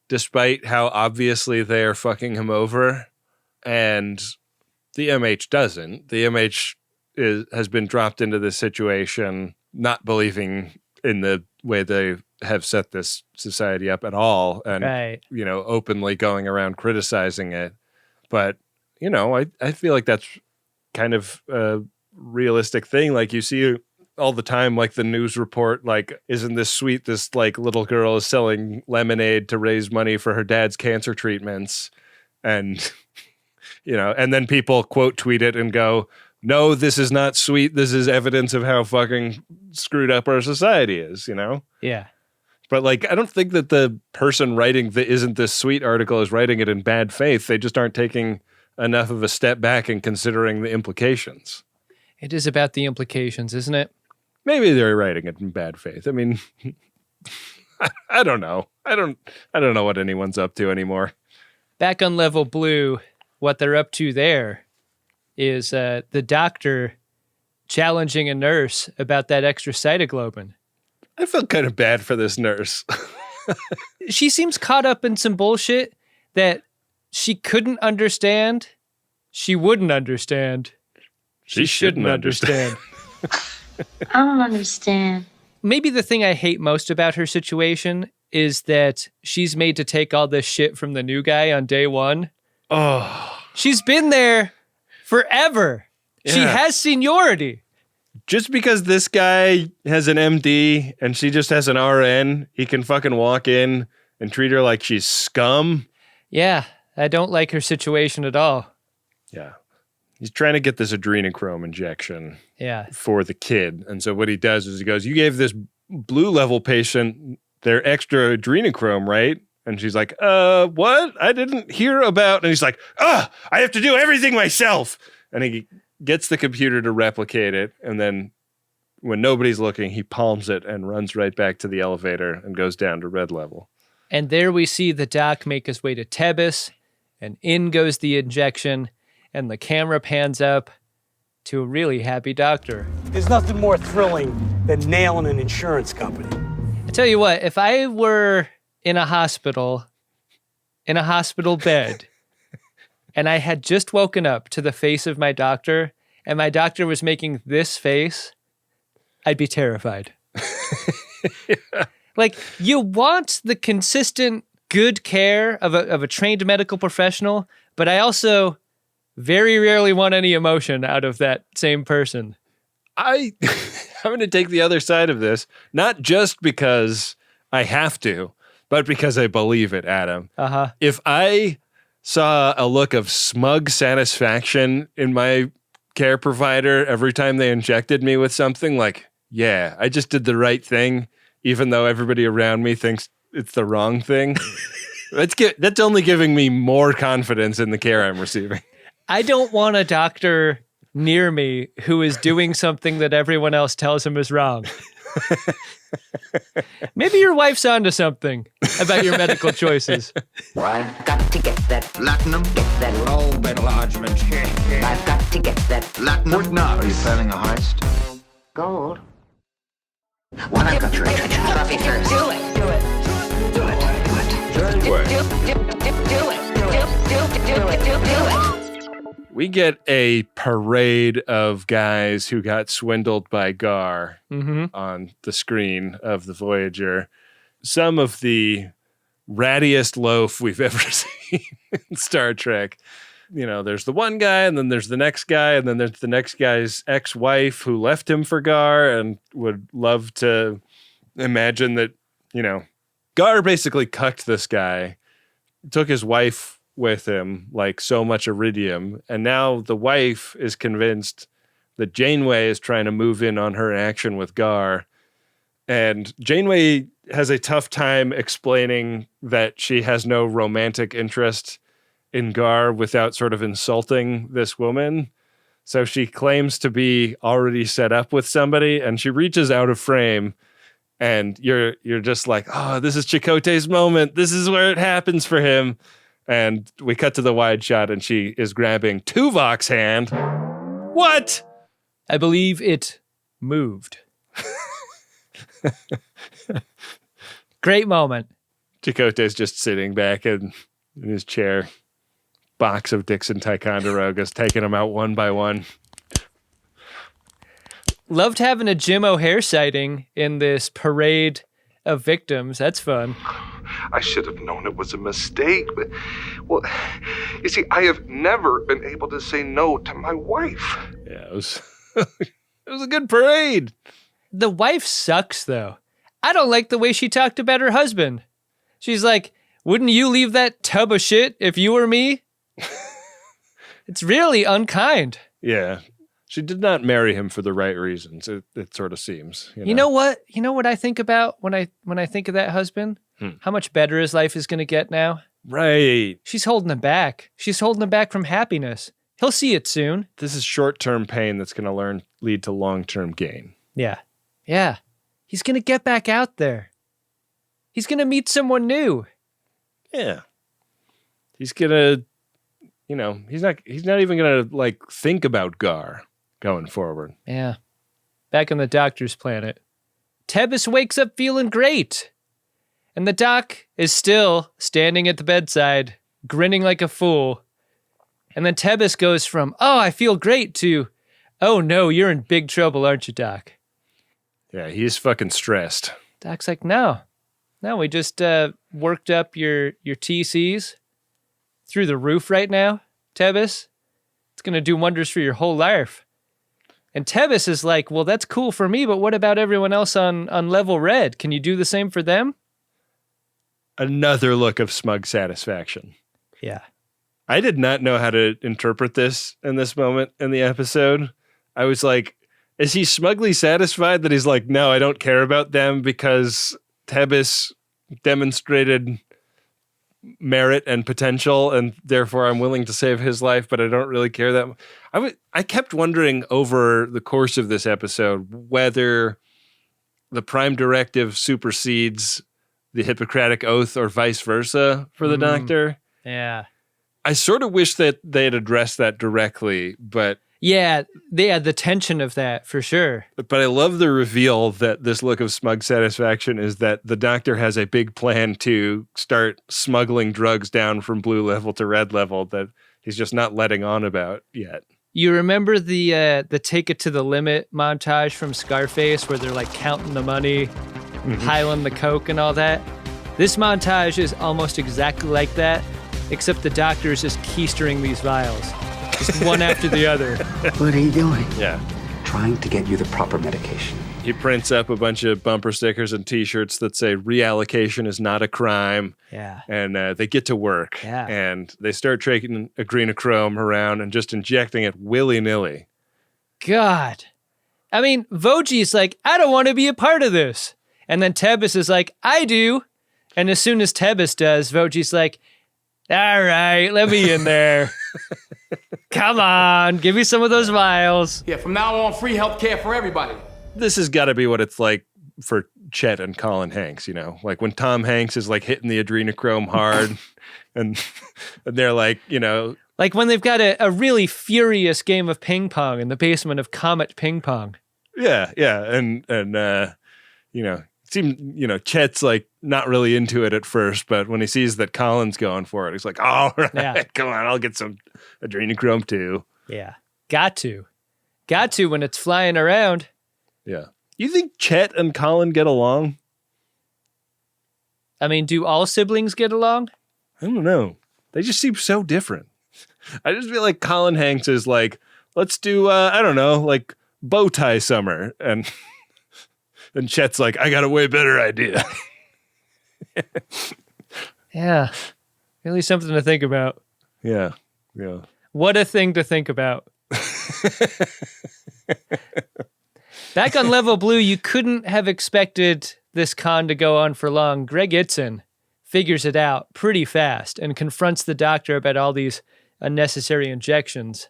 despite how obviously they are fucking him over. And the MH doesn't. The MH has been dropped into this situation not believing in the way they have set this society up at all, and openly going around criticizing it. But I feel like that's kind of a realistic thing. Like you see all the time, like the news report, like, isn't this sweet? This like little girl is selling lemonade to raise money for her dad's cancer treatments, and and then people quote tweet it and go, no, this is not sweet. This is evidence of how fucking screwed up our society is, Yeah. But like, I don't think that the person writing the Isn't This Sweet article is writing it in bad faith. They just aren't taking enough of a step back and considering the implications. It is about the implications, isn't it? Maybe they're writing it in bad faith. I mean, I don't know. I don't know what anyone's up to anymore. Back on level blue, what they're up to there is the doctor challenging a nurse about that extra cytoglobin. I felt kind of bad for this nurse. She seems caught up in some bullshit that she couldn't understand. She wouldn't understand. She shouldn't understand. I don't understand. Maybe the thing I hate most about her situation is that she's made to take all this shit from the new guy on day one. Oh. She's been there forever. Yeah. She has seniority. Just because this guy has an MD and she just has an RN, he can fucking walk in and treat her like she's scum. Yeah, I don't like her situation at all. Yeah. He's trying to get this adrenochrome injection for the kid. And so what he does is he goes, you gave this blue level patient their extra adrenochrome, right? And she's like, what? I didn't hear about. And he's like, I have to do everything myself. And he gets the computer to replicate it. And then when nobody's looking, he palms it and runs right back to the elevator and goes down to red level. And there we see the doc make his way to Tebus, and in goes the injection, and the camera pans up to a really happy doctor. There's nothing more thrilling than nailing an insurance company. I tell you what, if I were in a hospital bed, and I had just woken up to the face of my doctor, and my doctor was making this face, I'd be terrified. Yeah. Like, you want the consistent good care of a trained medical professional, but I also very rarely want any emotion out of that same person. I'm going to take the other side of this, not just because I have to, but because I believe it, Adam. Uh-huh. If I saw a look of smug satisfaction in my care provider every time they injected me with something, like, yeah, I just did the right thing, even though everybody around me thinks it's the wrong thing. That's only giving me more confidence in the care I'm receiving. I don't want a doctor near me who is doing something that everyone else tells him is wrong. Maybe your wife's onto something about your medical choices. I've got to get that platinum, get that Lobe enlargement. I've got to get that Platinum? Not. Are you planning a heist? Gold. When I've got your attention. Puppy first. Do it. Do it. Do it. Do it. Very well. Do it. We get a parade of guys who got swindled by Gar on the screen of the Voyager. Some of the rattiest loaf we've ever seen in Star Trek. You know, there's the one guy, and then there's the next guy, and then there's the next guy's ex-wife who left him for Gar and would love to imagine that, you know, Gar basically cucked this guy, took his wife with him, like so much iridium, and now the wife is convinced that Janeway is trying to move in on her action with Gar, and Janeway has a tough time explaining that she has no romantic interest in Gar without sort of insulting this woman. So she claims to be already set up with somebody, and she reaches out of frame, and you're just like, oh, this is Chakotay's moment. This is where it happens for him. And we cut to the wide shot, and she is grabbing Tuvok's hand. What? I believe it moved. Great moment. Chakotay's just sitting back in his chair. Box of Dixon Ticonderogas, taking them out one by one. Loved having a Jim O'Heir sighting in this parade of victims. That's fun. I should have known it was a mistake, but, well, you see, I have never been able to say no to my wife. Yeah, it was a good parade. The wife sucks, though. I don't like the way she talked about her husband. She's like, wouldn't you leave that tub of shit if you were me? It's really unkind. Yeah. She did not marry him for the right reasons. It sort of seems. You know what? You know what I think about when I think of that husband? How much better his life is going to get now. Right. She's holding him back. She's holding him back from happiness. He'll see it soon. This is short-term pain that's going to lead to long-term gain. Yeah. Yeah. He's going to get back out there. He's going to meet someone new. Yeah. He's going to, you know, he's not even going to like think about Gar going forward. Yeah. Back on the doctor's planet, Tebus wakes up feeling great. And the doc is still standing at the bedside, grinning like a fool. And then Tebus goes from, oh, I feel great, to, oh no, you're in big trouble, aren't you, Doc? Yeah, he's fucking stressed. Doc's like, no, No, we just worked up your TCs through the roof right now, Tebbis. It's going to do wonders for your whole life. And Tebbis is like, well, that's cool for me, but what about everyone else on level red? Can you do the same for them? Another look of smug satisfaction. Yeah. I did not know how to interpret this in this moment in the episode. I was like, is he smugly satisfied that he's like, no, I don't care about them because Tebbis demonstrated merit and potential, and therefore I'm willing to save his life, but I don't really care that much. I kept wondering over the course of this episode whether the Prime Directive supersedes the Hippocratic Oath or vice versa for the Doctor. Yeah. I sort of wish that they had addressed that directly, but... Yeah, they had the tension of that, for sure. But I love the reveal that this look of smug satisfaction is that the Doctor has a big plan to start smuggling drugs down from blue level to red level that he's just not letting on about yet. You remember the Take It to the Limit montage from Scarface where they're like counting the money, piling the coke and all that? This montage is almost exactly like that, except the Doctor is just keistering these vials. Just one after the other. What are you doing? Yeah. Trying to get you the proper medication. He prints up a bunch of bumper stickers and T-shirts that say reallocation is not a crime. Yeah. And they get to work. Yeah. And they start taking adrenochrome around and just injecting it willy-nilly. God. I mean, Voji's like, I don't want to be a part of this. And then Tebbis is like, I do. And as soon as Tebbis does, Voji's like, all right, let me in there. Come on, give me some of those vials. Yeah, from now on, free health care for everybody. This has got to be what it's like for Chet and Colin Hanks, you know? Like when Tom Hanks is like hitting the adrenochrome hard and they're like, you know... Like when they've got a really furious game of ping pong in the basement of Comet Ping Pong. Yeah, yeah. And you know, it seemed, you know, Chet's like not really into it at first, but when he sees that Colin's going for it, he's like, all right, Yeah. come on, I'll get some adrenochrome too. Yeah. Got to when it's flying around. Yeah. You think Chet and Colin get along? I mean, do all siblings get along? I don't know. They just seem so different. I just feel like Colin Hanks is like, let's do, I don't know, like bow tie summer. And Chet's like, I got a way better idea. Yeah. Really something to think about. Yeah. Yeah. What a thing to think about. Back on Level Blue, you couldn't have expected this con to go on for long. Greg Itzin figures it out pretty fast and confronts the Doctor about all these unnecessary injections,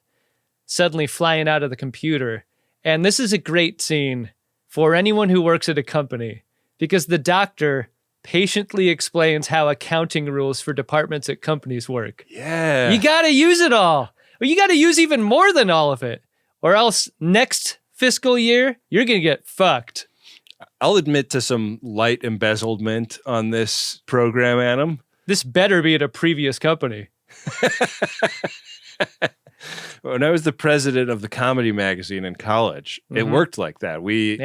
suddenly flying out of the computer. And this is a great scene for anyone who works at a company, because the Doctor patiently explains how accounting rules for departments at companies work. Yeah. You got to use it all. Or you got to use even more than all of it. Or else next fiscal year, you're going to get fucked. I'll admit to some light embezzlement on this program, Adam. This better be at a previous company. When I was the president of the comedy magazine in college, it worked like that. We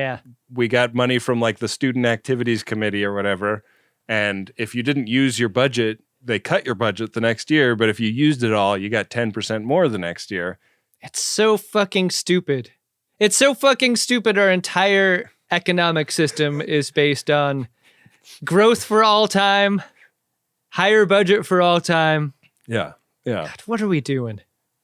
got money from like the student activities committee or whatever. And if you didn't use your budget, they cut your budget the next year. But if you used it all, you got 10% more the next year. It's so fucking stupid. It's so fucking stupid. Our entire economic system is based on growth for all time, higher budget for all time. Yeah. Yeah. God, what are we doing?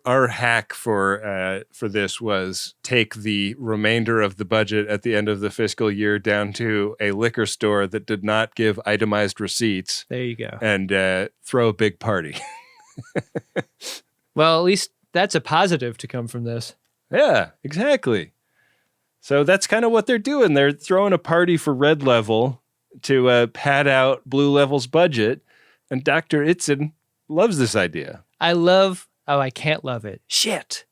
Our hack for this was take the remainder of the budget at the end of the fiscal year down to a liquor store that did not give itemized receipts. There you go. And throw a big party. Well, at least that's a positive to come from this. Yeah, exactly. So that's kind of what they're doing. They're throwing a party for red level to pad out blue level's budget. And Dr. Itzin loves this idea. I can't love it. Shit.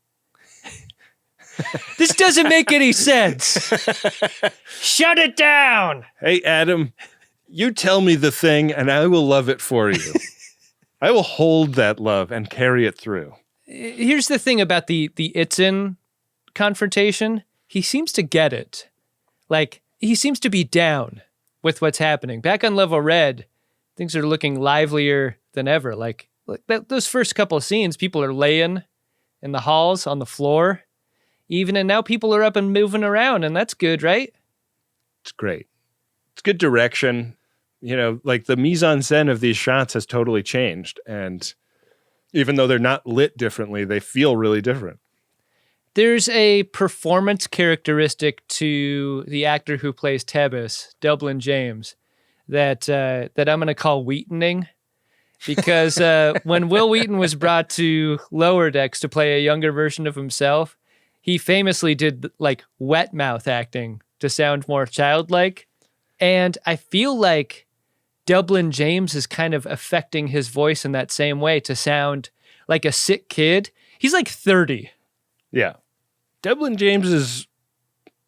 This doesn't make any sense. Shut it down. Hey, Adam, you tell me the thing and I will love it for you. I will hold that love and carry it through. Here's the thing about the Itzin confrontation. He seems to get it. Like, he seems to be down with what's happening. Back on level red, things are looking livelier than ever. Like those first couple of scenes, people are laying in the halls on the floor, and now people are up and moving around, and that's good, right? It's great. It's good direction. Like the mise en scène of these shots has totally changed, and even though they're not lit differently, they feel really different. There's a performance characteristic to the actor who plays Tebbis, Dublin James, that I'm going to call Wheatoning, because when Will Wheaton was brought to Lower Decks to play a younger version of himself, he famously did like wet mouth acting to sound more childlike. And I feel like Dublin James is kind of affecting his voice in that same way to sound like a sick kid. He's like 30. Yeah. Dublin James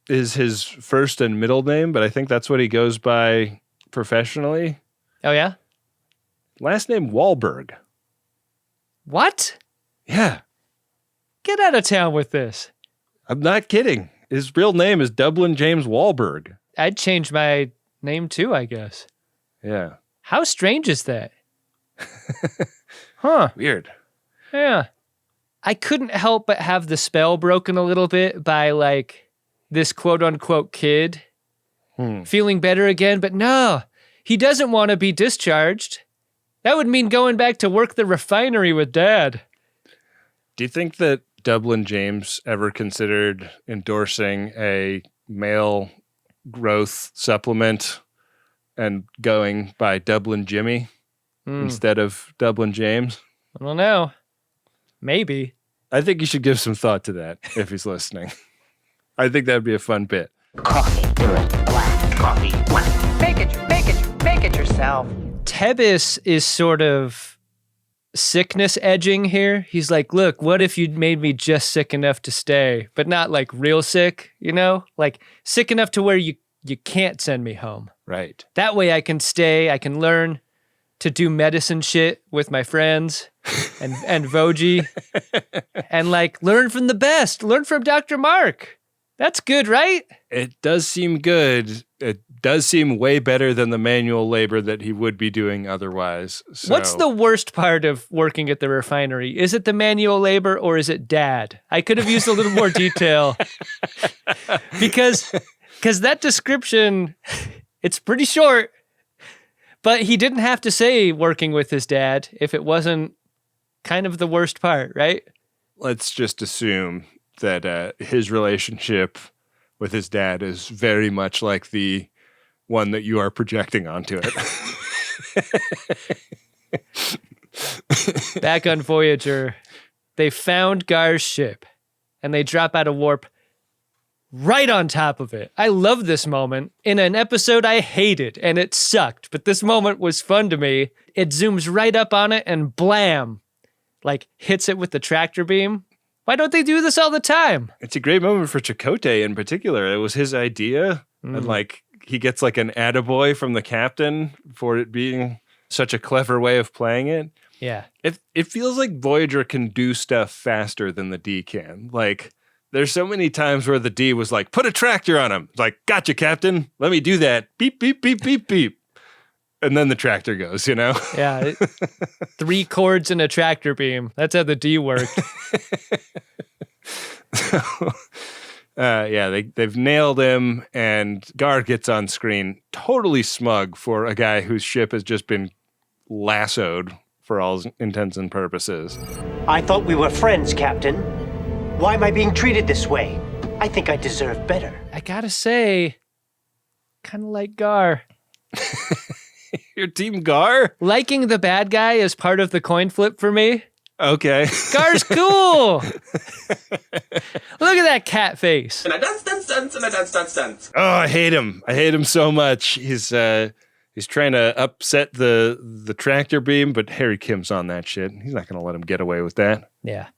is his first and middle name, but I think that's what he goes by professionally. Oh, yeah? Last name Wahlberg. What? Yeah. Get out of town with this. I'm not kidding. His real name is Dublin James Wahlberg. I'd change my name too, I guess. Yeah. How strange is that? Huh. Weird. Yeah. I couldn't help but have the spell broken a little bit by like this quote unquote kid feeling better again, but no, he doesn't want to be discharged. That would mean going back to work the refinery with Dad. Do you think that Dublin James ever considered endorsing a male growth supplement and going by Dublin Jimmy instead of Dublin James? I don't know. Maybe. I think you should give some thought to that if he's listening. I think that'd be a fun bit. Coffee, do it. Black. Coffee, black. Make it yourself. Tebbis is sort of sickness edging here. He's like, look, what if you made me just sick enough to stay, but not like real sick, like sick enough to where you can't send me home. Right. That way I can stay, I can learn to do medicine shit with my friends and Voyager and like learn from the best, learn from Dr. Mark. That's good, right? It does seem good. It does seem way better than the manual labor that he would be doing otherwise. So. What's the worst part of working at the refinery? Is it the manual labor or is it Dad? I could have used a little more detail because that description, it's pretty short. But he didn't have to say working with his dad if it wasn't kind of the worst part, right? Let's just assume that his relationship with his dad is very much like the one that you are projecting onto it. Back on Voyager, they found Gar's ship, and they drop out of warp right on top of it. I love this moment. In an episode I hated, and it sucked, but this moment was fun to me. It zooms right up on it, and blam, like hits it with the tractor beam. Why don't they do this all the time? It's a great moment for Chakotay in particular. It was his idea, and like he gets like an attaboy from the captain for it being such a clever way of playing it. Yeah. It feels like Voyager can do stuff faster than the D can. Like, there's so many times where the D was like, put a tractor on him. It's like, gotcha, Captain. Let me do that. Beep, beep, beep, beep, beep. And then the tractor goes, Yeah. 3 cords and a tractor beam. That's how the D worked. They've nailed him, and Gar gets on screen totally smug for a guy whose ship has just been lassoed for all intents and purposes. I thought we were friends, Captain. Why am I being treated this way? I think I deserve better. I gotta say, kind of like Gar. Your team Gar? Liking the bad guy is part of the coin flip for me. Okay. Gar's cool. Look at that cat face. And I dance. Oh, I hate him. I hate him so much. He's trying to upset the tractor beam, but Harry Kim's on that shit. He's not going to let him get away with that. Yeah.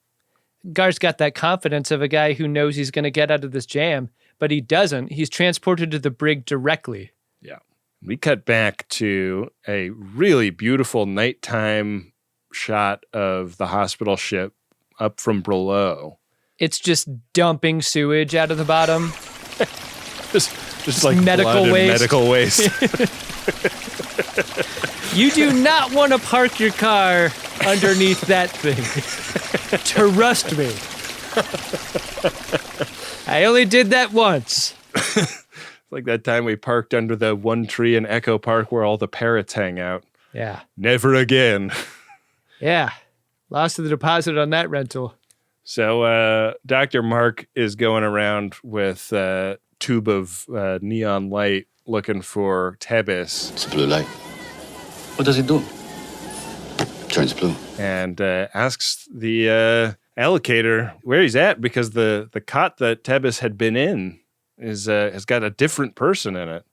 Gar's got that confidence of a guy who knows he's going to get out of this jam, but he doesn't. He's transported to the brig directly. Yeah. We cut back to a really beautiful nighttime shot of the hospital ship up from below. It's just dumping sewage out of the bottom. Just like medical blood and waste. medical waste. You do not want to park your car underneath that thing. Trust me. I only did that once. Like that time we parked under the one tree in Echo Park where all the parrots hang out. Yeah. Never again. Yeah. Lost the deposit on that rental. So Dr. Mark is going around with a tube of neon light looking for Tebis. It's a blue light. What does it do? Turns blue. And asks the allocator where he's at because the cot that Tebis had been in is has got a different person in it.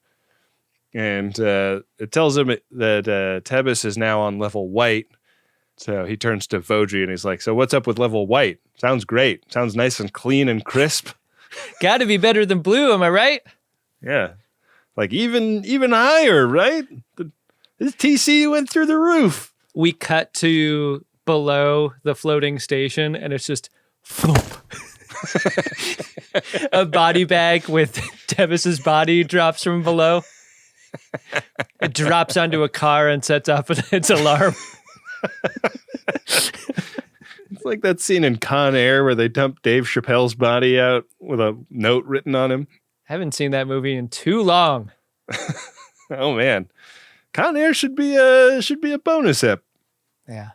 And it tells him that Tebis is now on level white. So he turns to Voji and he's like, so what's up with level white? Sounds great. Sounds nice and clean and crisp. Gotta be better than blue, am I right? Yeah. Like even higher, right? This TC went through the roof. We cut to below the floating station and it's just thump. A body bag with Tebis's body drops from below. It drops onto a car and sets off its alarm. It's like that scene in Con Air where they dump Dave Chappelle's body out with a note written on him. I haven't seen that movie in too long. Oh man, Con Air should be a bonus ep. Yeah,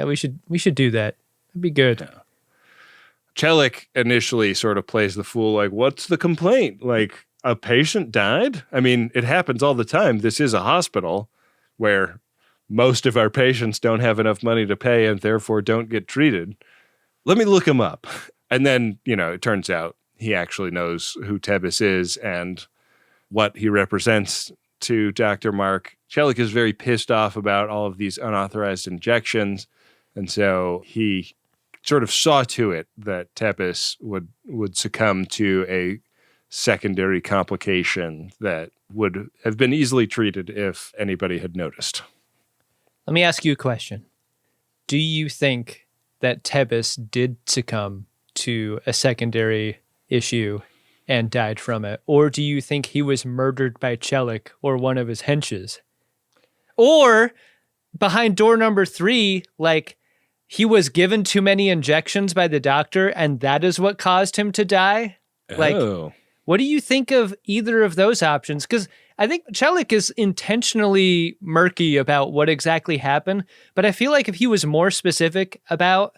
we should do that. That'd be good. Yeah. Chelik initially sort of plays the fool, like, what's the complaint? Like, a patient died? I mean, it happens all the time. This is a hospital where most of our patients don't have enough money to pay and therefore don't get treated. Let me look him up. And then, it turns out he actually knows who Tebis is and what he represents to Dr. Mark. Chelik is very pissed off about all of these unauthorized injections. And so he sort of saw to it that Tebis would succumb to a secondary complication that would have been easily treated if anybody had noticed. Let me ask you a question. Do you think that Tebis did succumb to a secondary issue and died from it? Or do you think he was murdered by Chelik or one of his henches? Or behind door number 3, like, he was given too many injections by the doctor and that is what caused him to die? Like, what do you think of either of those options? Because I think Chelik is intentionally murky about what exactly happened, but I feel like if he was more specific about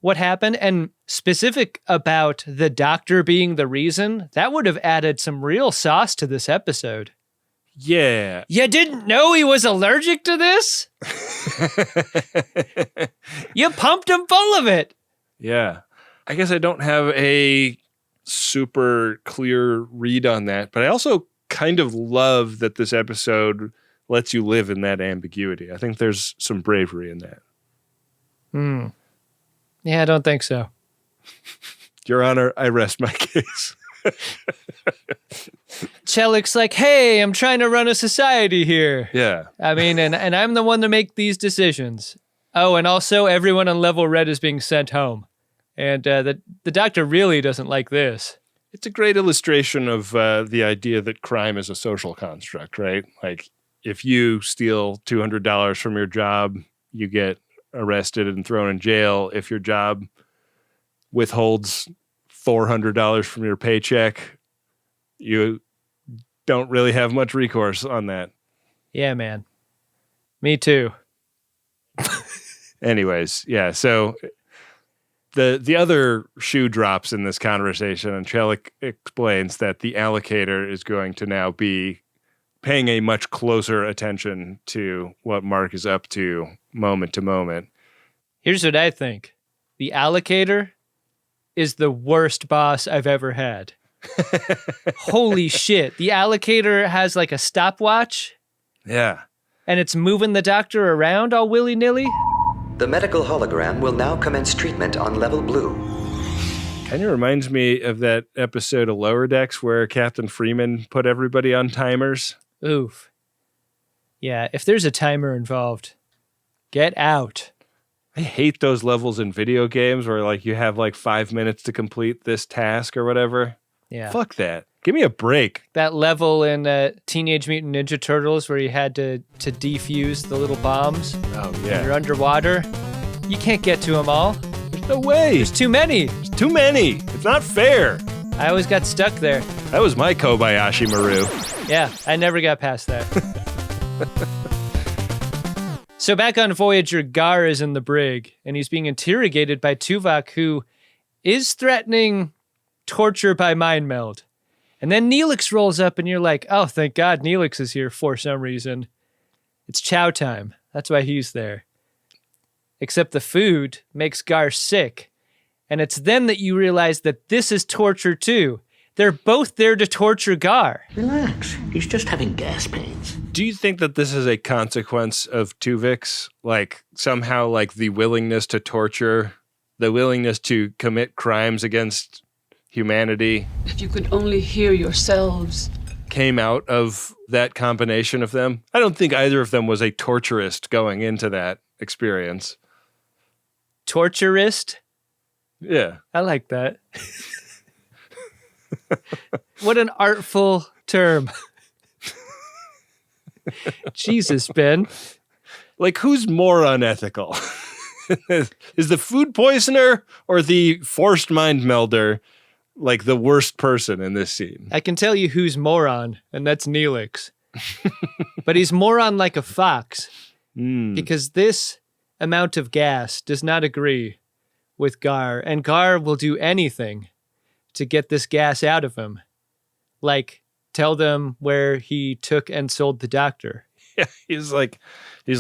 what happened and specific about the doctor being the reason, that would have added some real sauce to this episode. Yeah. You didn't know he was allergic to this? You pumped him full of it. Yeah. I guess I don't have a super clear read on that, but I also kind of love that this episode lets you live in that ambiguity. I think there's some bravery in that. Yeah, I don't think so. Your Honor, I rest my case. Chelik's like, hey, I'm trying to run a society here. Yeah. I mean, and I'm the one to make these decisions. Oh, and also everyone on level red is being sent home. And the doctor really doesn't like this. It's a great illustration of the idea that crime is a social construct, right? Like, if you steal $200 from your job, you get arrested and thrown in jail. If your job withholds $400 from your paycheck, you don't really have much recourse on that. Yeah, man. Me too. Anyways, yeah, so the other shoe drops in this conversation, and Chelik explains that the allocator is going to now be paying a much closer attention to what Mark is up to moment to moment. Here's what I think. The allocator is the worst boss I've ever had. Holy shit. The allocator has like a stopwatch. Yeah. And it's moving the doctor around all willy-nilly. The medical hologram will now commence treatment on level blue. Kind of reminds me of that episode of Lower Decks where Captain Freeman put everybody on timers. Oof. Yeah, if there's a timer involved, get out. I hate those levels in video games where like you have like 5 minutes to complete this task or whatever. Yeah. Fuck that. Give me a break. That level in Teenage Mutant Ninja Turtles where you had to defuse the little bombs. Oh, When yeah. you're underwater. You can't get to them all. There's no way. There's too many. There's too many. It's not fair. I always got stuck there. That was my Kobayashi Maru. Yeah, I never got past that. So back on Voyager, Gar is in the brig, and he's being interrogated by Tuvok, who is threatening torture by mind meld. And then Neelix rolls up, and you're like, oh, thank God Neelix is here for some reason. It's chow time. That's why he's there. Except the food makes Gar sick. And it's then that you realize that this is torture too. They're both there to torture Gar. Relax. He's just having gas pains. Do you think that this is a consequence of Tuvix? Like, somehow, like, the willingness to torture, the willingness to commit crimes against humanity If you could only hear yourselves. came out of that combination of them? I don't think either of them was a torturist going into that experience. Torturist? Yeah. I like that. What an artful term. Jesus, Ben. Like, who's more unethical? Is the food poisoner or the forced mind melder like the worst person in this scene? I can tell you who's moron, and that's Neelix. But he's moron like a fox. Because this amount of gas does not agree with Gar, and Gar will do anything to get this gas out of him. Like, tell them where he took and sold the doctor. Yeah, he's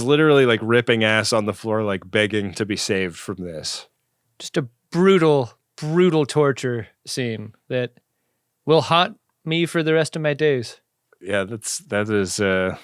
literally like ripping ass on the floor, like begging to be saved from this. Just a brutal, brutal torture scene that will haunt me for the rest of my days. Yeah, that is a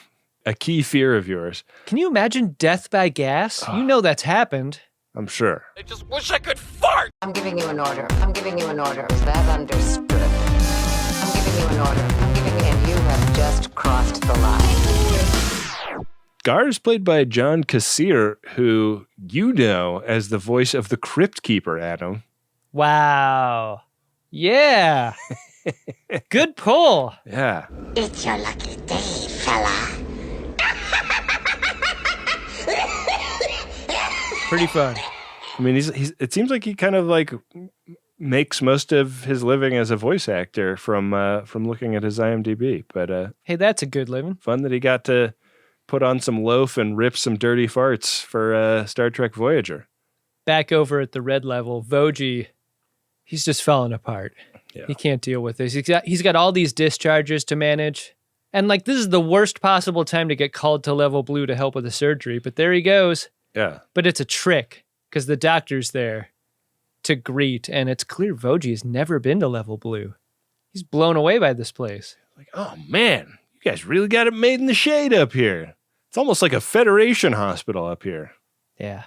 key fear of yours. Can you imagine death by gas? You know that's happened. I'm sure. I just wish I could fart! I'm giving you an order. I'm giving you an order. Is that understood? I'm giving you an order. I'm giving you, and you have just crossed the line. Gar is played by John Kassir, who you know as the voice of the Crypt Keeper, Adam. Wow. Yeah. Good pull. Yeah. It's your lucky day, fella. Pretty fun. I mean, he's it seems like he kind of like makes most of his living as a voice actor from looking at his IMDb. But hey, that's a good living. Fun that he got to put on some loaf and rip some dirty farts for Star Trek Voyager. Back over at the red level, Voji, he's just falling apart. Yeah. He can't deal with this. He's got all these discharges to manage. And like, this is the worst possible time to get called to level blue to help with the surgery. But there he goes. Yeah. But it's a trick because the doctor's there to greet. And it's clear Voji has never been to level blue. He's blown away by this place. Like, oh man, you guys really got it made in the shade up here. It's almost like a Federation hospital up here. Yeah.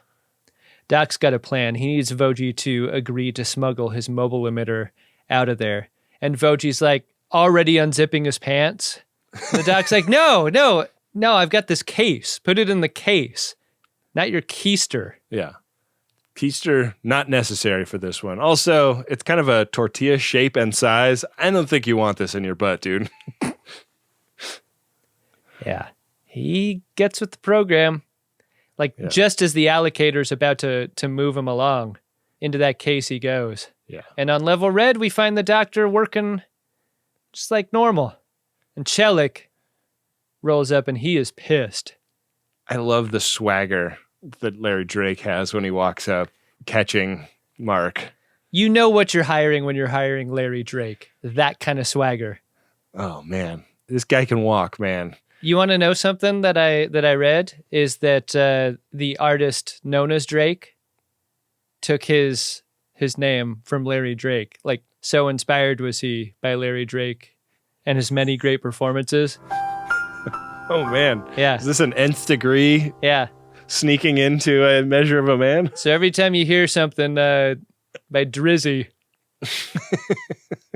Doc's got a plan. He needs Voji to agree to smuggle his mobile emitter out of there. And Voji's like already unzipping his pants. And the doc's like, no, I've got this case. Put it in the case, not your keister. Yeah. Keister, not necessary for this one. Also, it's kind of a tortilla shape and size. I don't think you want this in your butt, dude. Yeah. He gets with the program. Like, just as the allocator's about to move him along, into that case he goes. Yeah. And on level red, we find the doctor working just like normal. And Chelik rolls up and he is pissed. I love the swagger that Larry Drake has when he walks up catching Mark. You know what you're hiring when you're hiring Larry Drake. That kind of swagger. Oh, man. This guy can walk, man. You want to know something that I read is that the artist known as Drake took his name from Larry Drake. Like, so inspired was he by Larry Drake and his many great performances. Oh, man. Yeah. Is this an nth degree? Yeah. Sneaking into A Measure of a Man? So every time you hear something by Drizzy,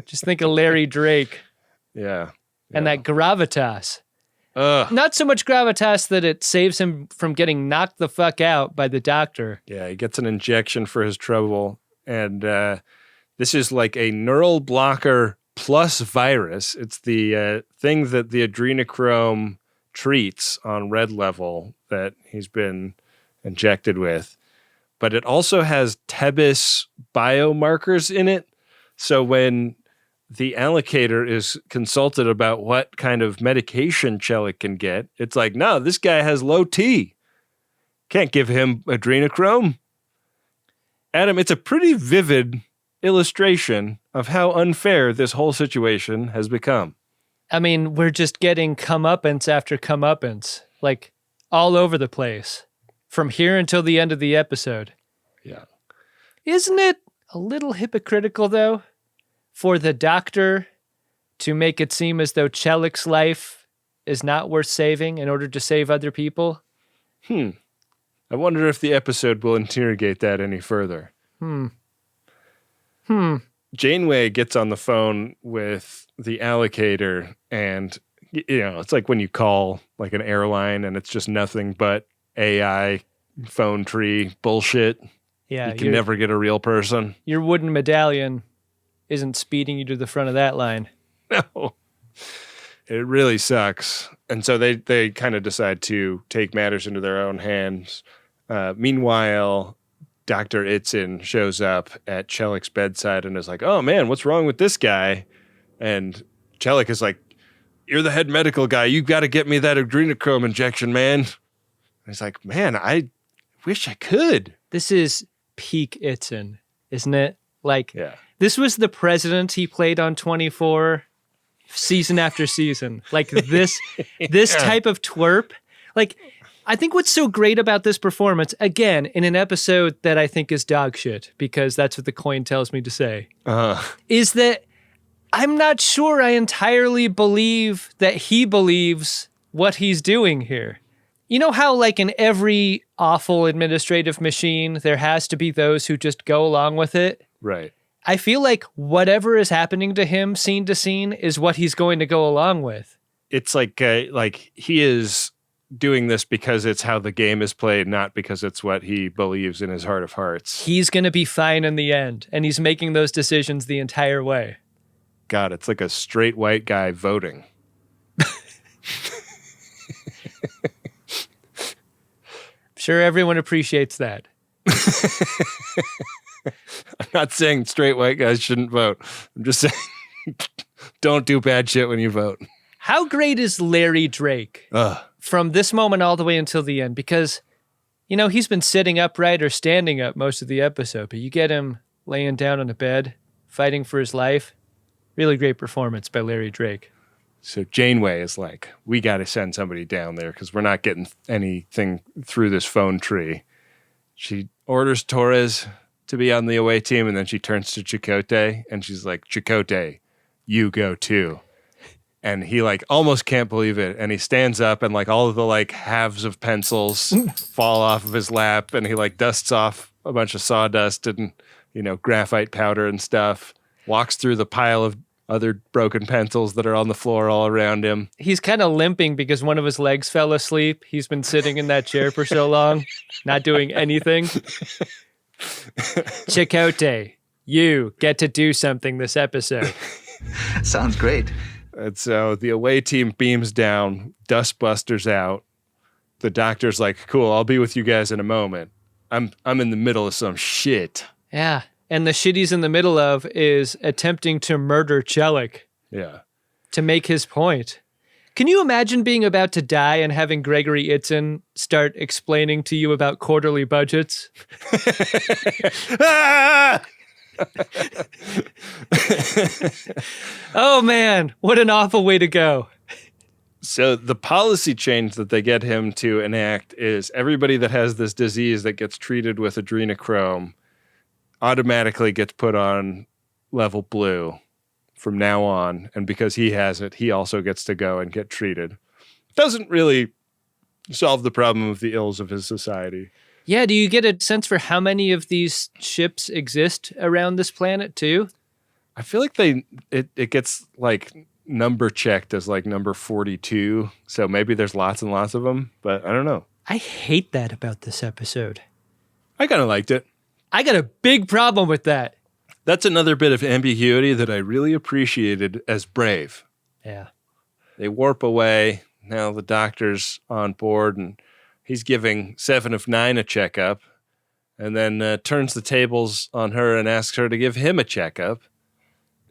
just think of Larry Drake. Yeah. And that gravitas. Ugh. Not so much gravitas that it saves him from getting knocked the fuck out by the doctor. Yeah, he gets an injection for his trouble. And this is like a neural blocker plus virus. It's the thing that the adrenochrome treats on red level that he's been injected with. But it also has TEBIS biomarkers in it. So when the allocator is consulted about what kind of medication Chelik can get, it's like, no, this guy has low T. Can't give him adrenochrome. Adam, it's a pretty vivid illustration of how unfair this whole situation has become. I mean, we're just getting comeuppance after comeuppance, like all over the place, from here until the end of the episode. Yeah. Isn't it a little hypocritical, though, for the doctor to make it seem as though Chelik's life is not worth saving in order to save other people? I wonder if the episode will interrogate that any further. Janeway gets on the phone with the allocator, and it's like when you call like an airline and it's just nothing but AI phone tree bullshit. Yeah, you can never get a real person. Your wooden medallion isn't speeding you to the front of that line. No. It really sucks. And so they kind of decide to take matters into their own hands. Meanwhile, Dr. Itzin shows up at Chelik's bedside and is like, oh man, what's wrong with this guy? And Chelik is like, you're the head medical guy. You got to get me that adrenochrome injection, man. And he's like, man, I wish I could. This is peak Itzin, isn't it? Like, This was the president he played on 24 season after season. Like this type of twerp. Like, I think what's so great about this performance, again, in an episode that I think is dog shit, because that's what the coin tells me to say, is that I'm not sure I entirely believe that he believes what he's doing here. You know how, like, in every awful administrative machine, there has to be those who just go along with it? Right. I feel like whatever is happening to him scene to scene is what he's going to go along with. It's like he is doing this because it's how the game is played, not because it's what he believes in his heart of hearts. He's going to be fine in the end, and he's making those decisions the entire way. God, it's like a straight white guy voting. Sure, everyone appreciates that. I'm not saying straight white guys shouldn't vote. I'm just saying don't do bad shit when you vote. How great is Larry Drake from this moment all the way until the end? Because, he's been sitting upright or standing up most of the episode, but you get him laying down on a bed, fighting for his life. Really great performance by Larry Drake. So Janeway is like, we got to send somebody down there because we're not getting anything through this phone tree. She orders Torres to be on the away team, and then she turns to Chakotay, and she's like, Chakotay, you go too. And he like almost can't believe it, and he stands up, and like all of the like halves of pencils fall off of his lap, and he like dusts off a bunch of sawdust and graphite powder and stuff, walks through the pile of other broken pencils that are on the floor all around him. He's kind of limping because one of his legs fell asleep. He's been sitting in that chair for so long, not doing anything. Chakotay, you get to do something this episode. Sounds great. And so the away team beams down, dustbusters out. The doctor's like, cool, I'll be with you guys in a moment. I'm in the middle of some shit. Yeah. And the shit he's in the middle of is attempting to murder Chelik. Yeah. To make his point. Can you imagine being about to die and having Gregory Itzin start explaining to you about quarterly budgets? Oh man, what an awful way to go. So the policy change that they get him to enact is everybody that has this disease that gets treated with adrenochrome automatically gets put on level blue from now on. And because he has it, he also gets to go and get treated. Doesn't really solve the problem of the ills of his society. Yeah, do you get a sense for how many of these ships exist around this planet too? I feel like it gets like number checked as like number 42. So maybe there's lots and lots of them, but I don't know. I hate that about this episode. I kind of liked it. I got a big problem with that. That's another bit of ambiguity that I really appreciated as Brave. Yeah. They warp away. Now the doctor's on board, and he's giving 7 of 9 a checkup, and then turns the tables on her and asks her to give him a checkup.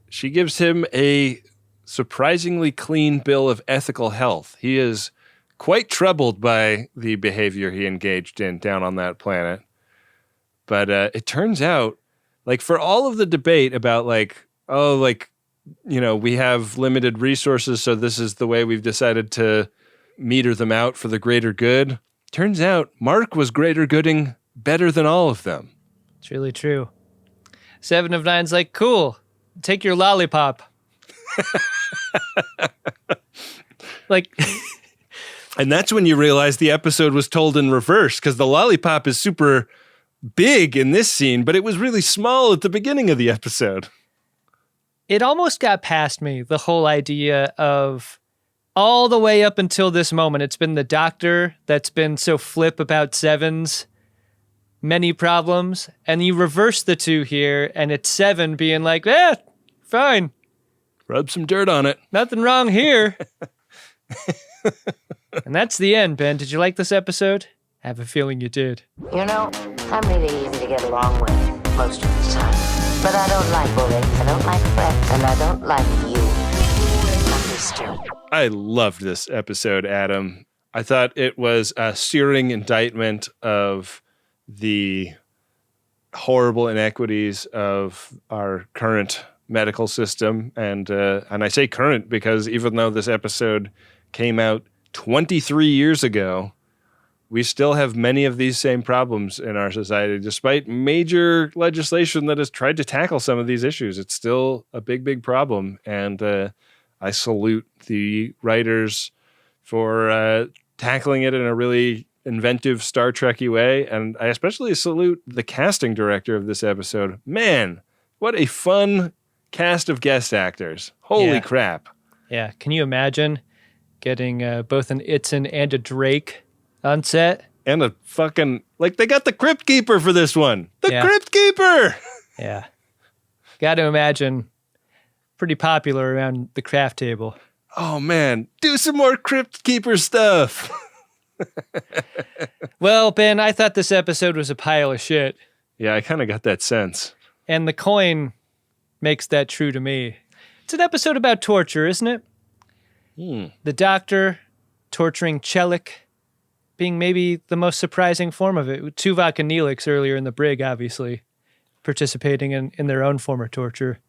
She gives him a surprisingly clean bill of ethical health. He is quite troubled by the behavior he engaged in down on that planet. But it turns out, like, for all of the debate about, like, oh, like, you know, we have limited resources, so this is the way we've decided to meter them out for the greater good. Turns out Mark was greater gooding better than all of them. It's really true. 7 of 9's like, cool, take your lollipop. Like... And that's when you realize the episode was told in reverse, because the lollipop is super big in this scene, but it was really small at the beginning of the episode. It almost got past me, the whole idea of all the way up until this moment. It's been the doctor that's been so flip about 7's many problems, and you reverse the two here, and it's 7 being like, fine. Rub some dirt on it. Nothing wrong here. And that's the end, Ben. Did you like this episode? I have a feeling you did. You know, I'm really easy to get along with most of the time. But I don't like bullies, I don't like threats, and I don't like you. I loved this episode, Adam. I thought it was a searing indictment of the horrible inequities of our current medical system. And I say current because even though this episode came out 23 years ago, we still have many of these same problems in our society, despite major legislation that has tried to tackle some of these issues. It's still a big, big problem. And I salute the writers for tackling it in a really inventive Star Trek-y way. And I especially salute the casting director of this episode. Man, what a fun cast of guest actors. Holy crap. Yeah. Can you imagine getting both an Itzin and a Drake on set? And a fucking, like, they got the Crypt Keeper for this one. The Crypt Keeper! Yeah. Got to imagine pretty popular around the craft table. Oh, man. Do some more Crypt Keeper stuff. Well, Ben, I thought this episode was a pile of shit. Yeah, I kind of got that sense. And the coin makes that true to me. It's an episode about torture, isn't it? The doctor torturing Chelik being maybe the most surprising form of it. Tuvok and Neelix earlier in the brig, obviously, participating in their own form of torture.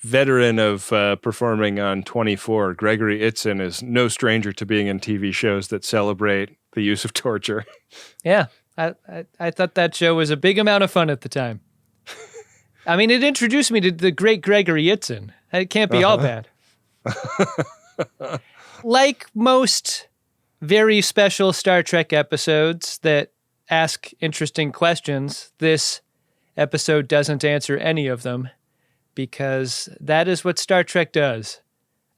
Veteran of performing on 24, Gregory Itzin is no stranger to being in TV shows that celebrate the use of torture. Yeah, I thought that show was a big amount of fun at the time. I mean, it introduced me to the great Gregory Itzin. It can't be all bad. Like most very special Star Trek episodes that ask interesting questions, this episode doesn't answer any of them, because that is what Star Trek does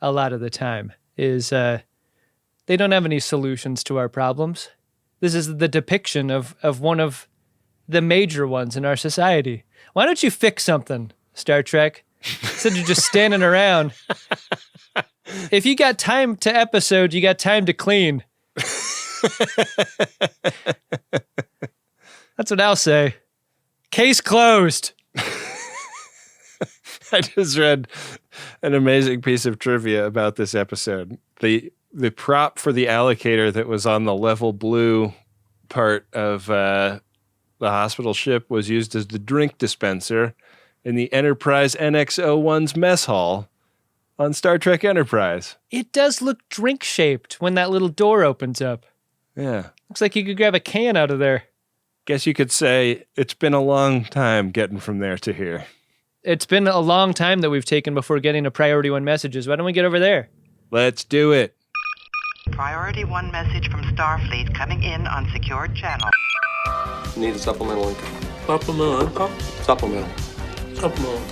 a lot of the time, is they don't have any solutions to our problems. This is the depiction of one of the major ones in our society. Why don't you fix something, Star Trek, instead of just standing around? If you got time to episode, you got time to clean. That's what I'll say. Case closed. I just read an amazing piece of trivia about this episode. The prop for the allocator that was on the level blue part of the hospital ship was used as the drink dispenser in the Enterprise NX-01's mess hall on Star Trek Enterprise. It does look drink-shaped when that little door opens up. Yeah. Looks like you could grab a can out of there. Guess you could say it's been a long time getting from there to here. It's been a long time that we've taken before getting to Priority 1 messages. Why don't we get over there? Let's do it. Priority 1 message from Starfleet coming in on secured channel. Need a supplemental income. Supplemental income? Supplemental. Supplemental.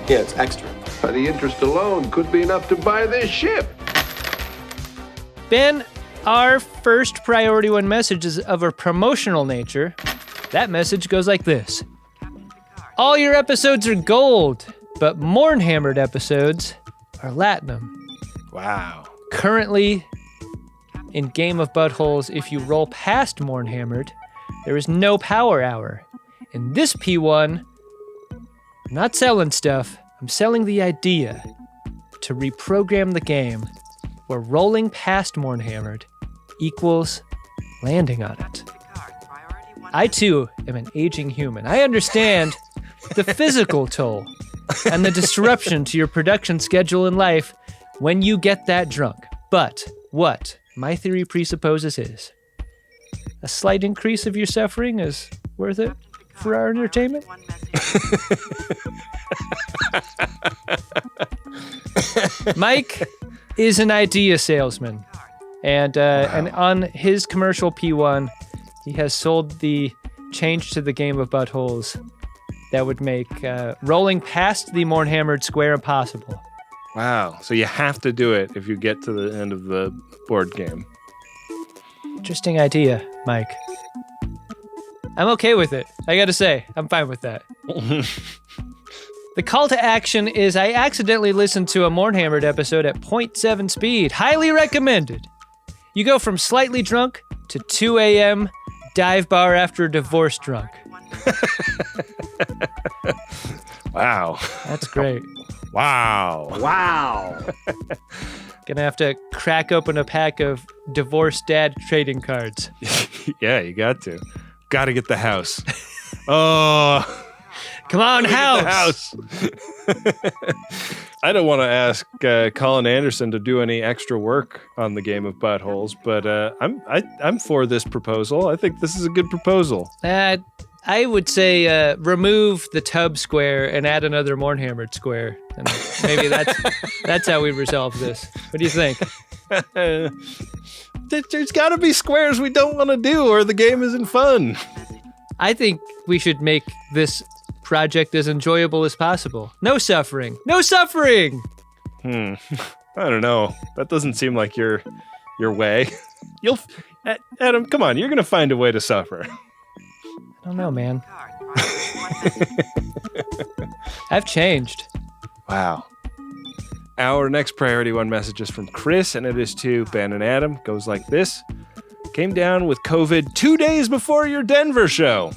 Yeah, it's extra. The interest alone could be enough to buy this ship. Ben, our first Priority 1 message is of a promotional nature. That message goes like this. All your episodes are gold. but Mornhammered episodes are Latinum. Wow. Currently, in Game of Buttholes, if you roll past Mornhammered, there is no power hour. In this P1, I'm not selling stuff. I'm selling the idea to reprogram the game where rolling past Mornhammered equals landing on it. I, too, am an aging human. I understand the physical toll and the disruption to your production schedule in life when you get that drunk. But what my theory presupposes is a slight increase of your suffering is worth it for our entertainment. Mike is an idea salesman, and on his commercial P1, he has sold the change to the Game of Buttholes that would make rolling past the Mornhammered square impossible. Wow. So you have to do it if you get to the end of the board game. Interesting idea, Mike. I'm okay with it. I gotta say, I'm fine with that. The call to action is I accidentally listened to a Mornhammered episode at 0.7 speed. Highly recommended. You go from slightly drunk to 2 a.m. dive bar after divorce drunk. Wow. That's great. Wow. Wow. Gonna have to crack open a pack of divorced dad trading cards. Yeah, you got to. Got to get the house. Oh. Come on, house. I don't want to ask Colin Anderson to do any extra work on the Game of Buttholes, but I'm for this proposal. I think this is a good proposal. I would say remove the tub square and add another Mornhammered square. And maybe that's how we resolve this. What do you think? There's got to be squares we don't want to do, or the game isn't fun. I think we should make this project as enjoyable as possible. No suffering. No suffering! I don't know. That doesn't seem like your way. Adam, come on. You're going to find a way to suffer. I don't know, man. I've changed. Wow. Our next priority one message is from Chris, and it is to Ben and Adam. Goes like this. Came down with COVID 2 days before your Denver show.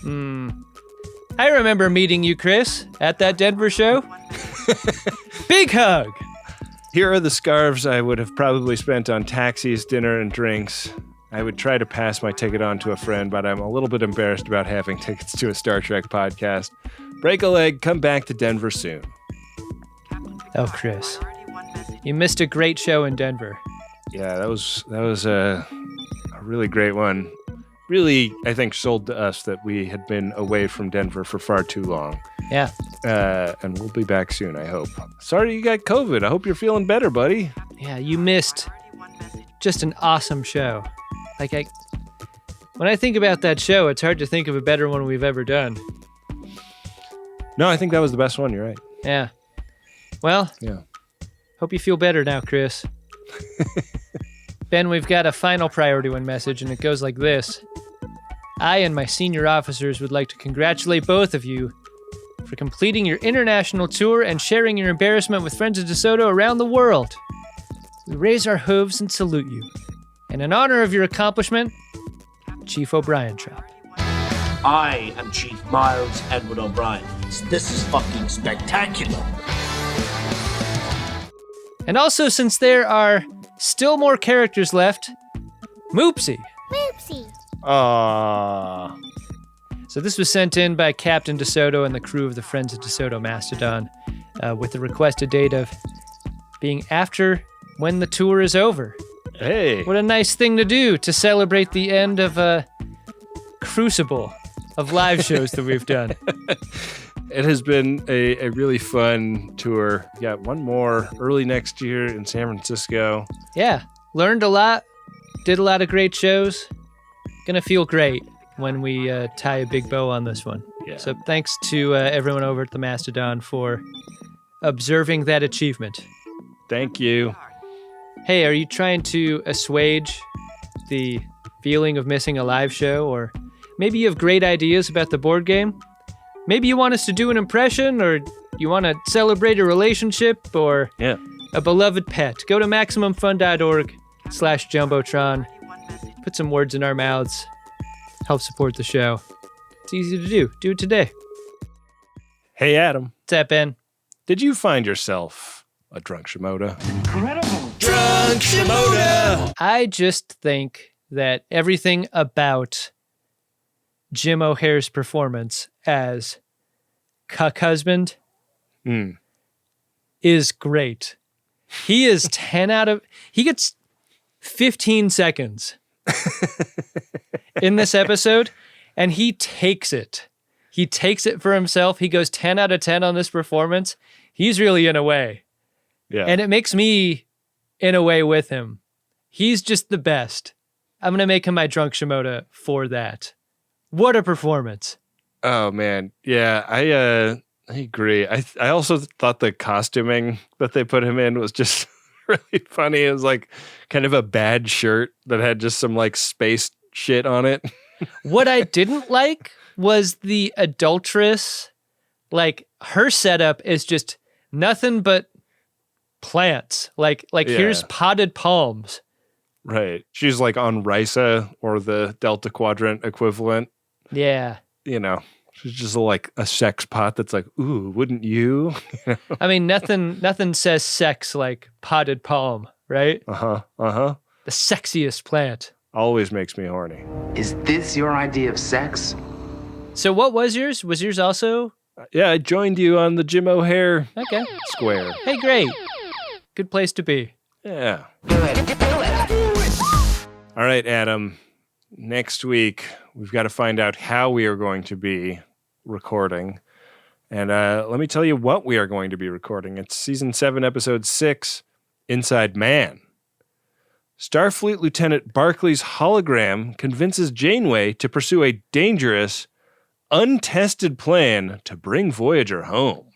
I remember meeting you, Chris, at that Denver show. Big hug. Here are the scarves I would have probably spent on taxis, dinner, and drinks. I would try to pass my ticket on to a friend, but I'm a little bit embarrassed about having tickets to a Star Trek podcast. Break a leg, come back to Denver soon. Oh, Chris. You missed a great show in Denver. Yeah, that was a really great one. Really, I think, sold to us that we had been away from Denver for far too long. Yeah. And we'll be back soon, I hope. Sorry you got COVID. I hope you're feeling better, buddy. Yeah, you missed just an awesome show. When I think about that show, it's hard to think of a better one we've ever done. No, I think that was the best one. You're right. Yeah. Well, yeah. Hope you feel better now, Chris. Ben, we've got a final priority one message, and it goes like this. I and my senior officers would like to congratulate both of you for completing your international tour and sharing your embarrassment with friends of DeSoto around the world. We raise our hooves and salute you. And in honor of your accomplishment, Chief O'Brien Trop. I am Chief Miles Edward O'Brien. This is fucking spectacular. And also, since there are still more characters left, Moopsy. Moopsy. Aww. So this was sent in by Captain DeSoto and the crew of the Friends of DeSoto Mastodon with the requested date of being after when the tour is over. Hey. What a nice thing to do to celebrate the end of a crucible of live shows that we've done. It has been a really fun tour. We got one more early next year in San Francisco. Yeah, learned a lot, did a lot of great shows. Gonna feel great when we tie a big bow on this one. Yeah. So thanks to everyone over at the Mastodon for observing that achievement. Thank you. Hey, are you trying to assuage the feeling of missing a live show? Or maybe you have great ideas about the board game? maybe you want us to do an impression, or you want to celebrate a relationship, or a beloved pet. Go to MaximumFun.org/Jumbotron. Put some words in our mouths. Help support the show. It's easy to do. Do it today. Hey, Adam. What's that, Ben? Did you find yourself a drunk Shimoda? Incredible. Drunk Shimoda! I just think that everything about Jim O'Heir's performance as Cuck Husband is great. He is 10 out of... He gets 15 seconds in this episode, and he takes it. He takes it for himself. He goes 10 out of 10 on this performance. He's really in a way. Yeah. And it makes me in a way with him. He's just the best. I'm going to make him my drunk Shimoda for that. What a performance. Oh, man. Yeah, I agree. I also thought the costuming that they put him in was just really funny. It was like kind of a bad shirt that had just some like space shit on it. What I didn't like was the adulteress. Like, her setup is just nothing but plants. Like here's potted palms. Right. She's like on Risa, or the Delta Quadrant equivalent. Yeah. You know, she's just like a sex pot that's like, ooh, wouldn't you? I mean, nothing says sex like potted palm, right? The sexiest plant. Always makes me horny. Is this your idea of sex? So what was yours? Was yours also? Yeah, I joined you on the Jim O'Heir square. Hey, great. Good place to be. Yeah. Do it. All right, Adam. Next week, we've got to find out how we are going to be recording. And let me tell you what we are going to be recording. It's Season 7, Episode 6, Inside Man. Starfleet Lieutenant Barclay's hologram convinces Janeway to pursue a dangerous, untested plan to bring Voyager home.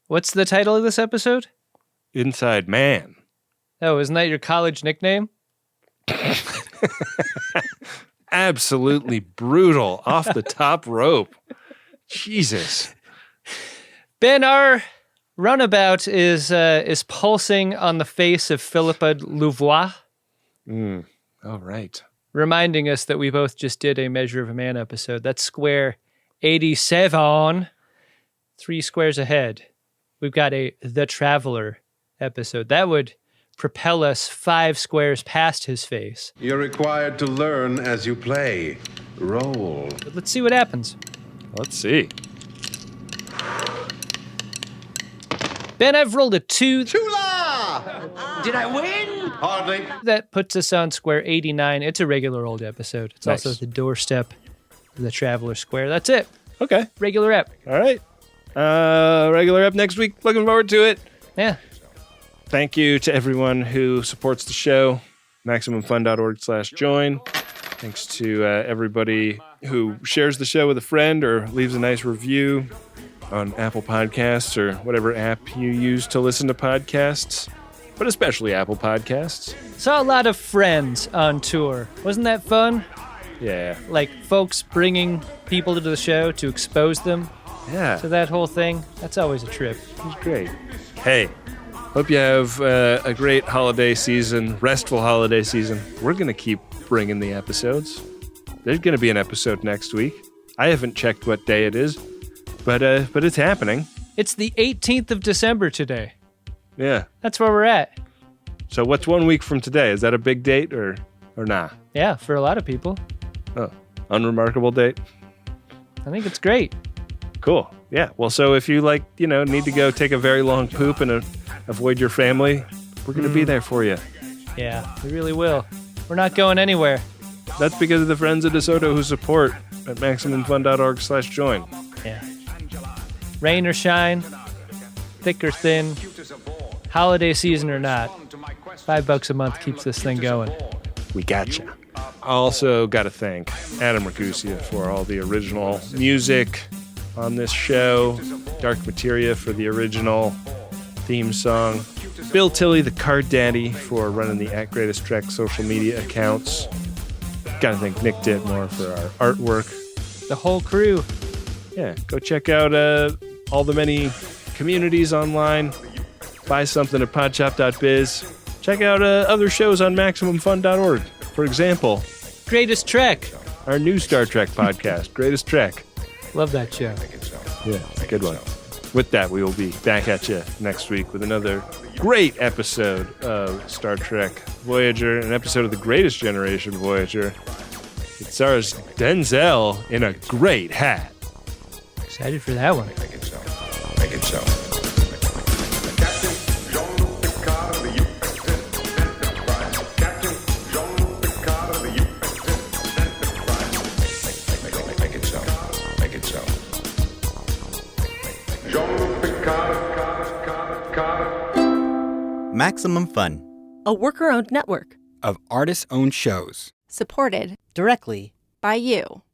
What's the title of this episode? Inside Man. Oh, isn't that your college nickname? Absolutely brutal. Off the top rope. Jesus. Ben, our runabout is pulsing on the face of Philippa Louvois. Oh, right. Reminding us that we both just did a Measure of a Man episode. That's square 87. 3 squares ahead. We've got a The Traveler episode. That would propel us 5 squares past his face. You're required to learn as you play. Roll. But let's see what happens. Let's see. Ben, I've rolled a 2. Chula! Did I win? Hardly. That puts us on square 89. It's a regular old episode. It's Nice. also the doorstep of the Traveler Square. That's it. Okay. Regular ep. All right. Regular up next week. Looking forward to it. Yeah. Thank you to everyone who supports the show. MaximumFun.org/join. Thanks to everybody who shares the show with a friend or leaves a nice review on Apple Podcasts or whatever app you use to listen to podcasts, but especially Apple Podcasts. Saw a lot of Friends on tour. Wasn't that fun? Yeah. Like folks bringing people to the show to expose them to that whole thing. That's always a trip. It was great. Hey, hope you have a great holiday season, restful holiday season. We're going to keep bringing the episodes. There's going to be an episode next week. I haven't checked what day it is, but it's happening. It's the 18th of December today. Yeah. That's where we're at. So what's 1 week from today? Is that a big date or nah? Yeah, for a lot of people. Oh, unremarkable date? I think it's great. Cool. Yeah. Well, so if you need to go take a very long poop and avoid your family, we're going to be there for you. Yeah, we really will. We're not going anywhere. That's because of the friends of DeSoto who support at MaximumFun.org/join. Yeah. Rain or shine, thick or thin, holiday season or not, $5 a month keeps this thing going. We gotcha. Also got to thank Adam Ragusia for all the original music on this show, Dark Materia for the original theme song, Bill Tilley, the card daddy, for running the @GreatestTrek social media accounts. Got to thank Nick Ditmore for our artwork. The whole crew. Yeah, go check out all the many communities online. Buy something at podshop.biz. Check out other shows on MaximumFun.org. For example, Greatest Trek. Our new Star Trek podcast, Greatest Trek. Love that show. Yeah, good one. With that, we will be back at you next week with another great episode of Star Trek Voyager, an episode of the Greatest Generation Voyager. It stars Denzel in a great hat. Excited for that one. Make it so. Make it so. Maximum Fun, a worker-owned network of artist-owned shows. supported Directly by you.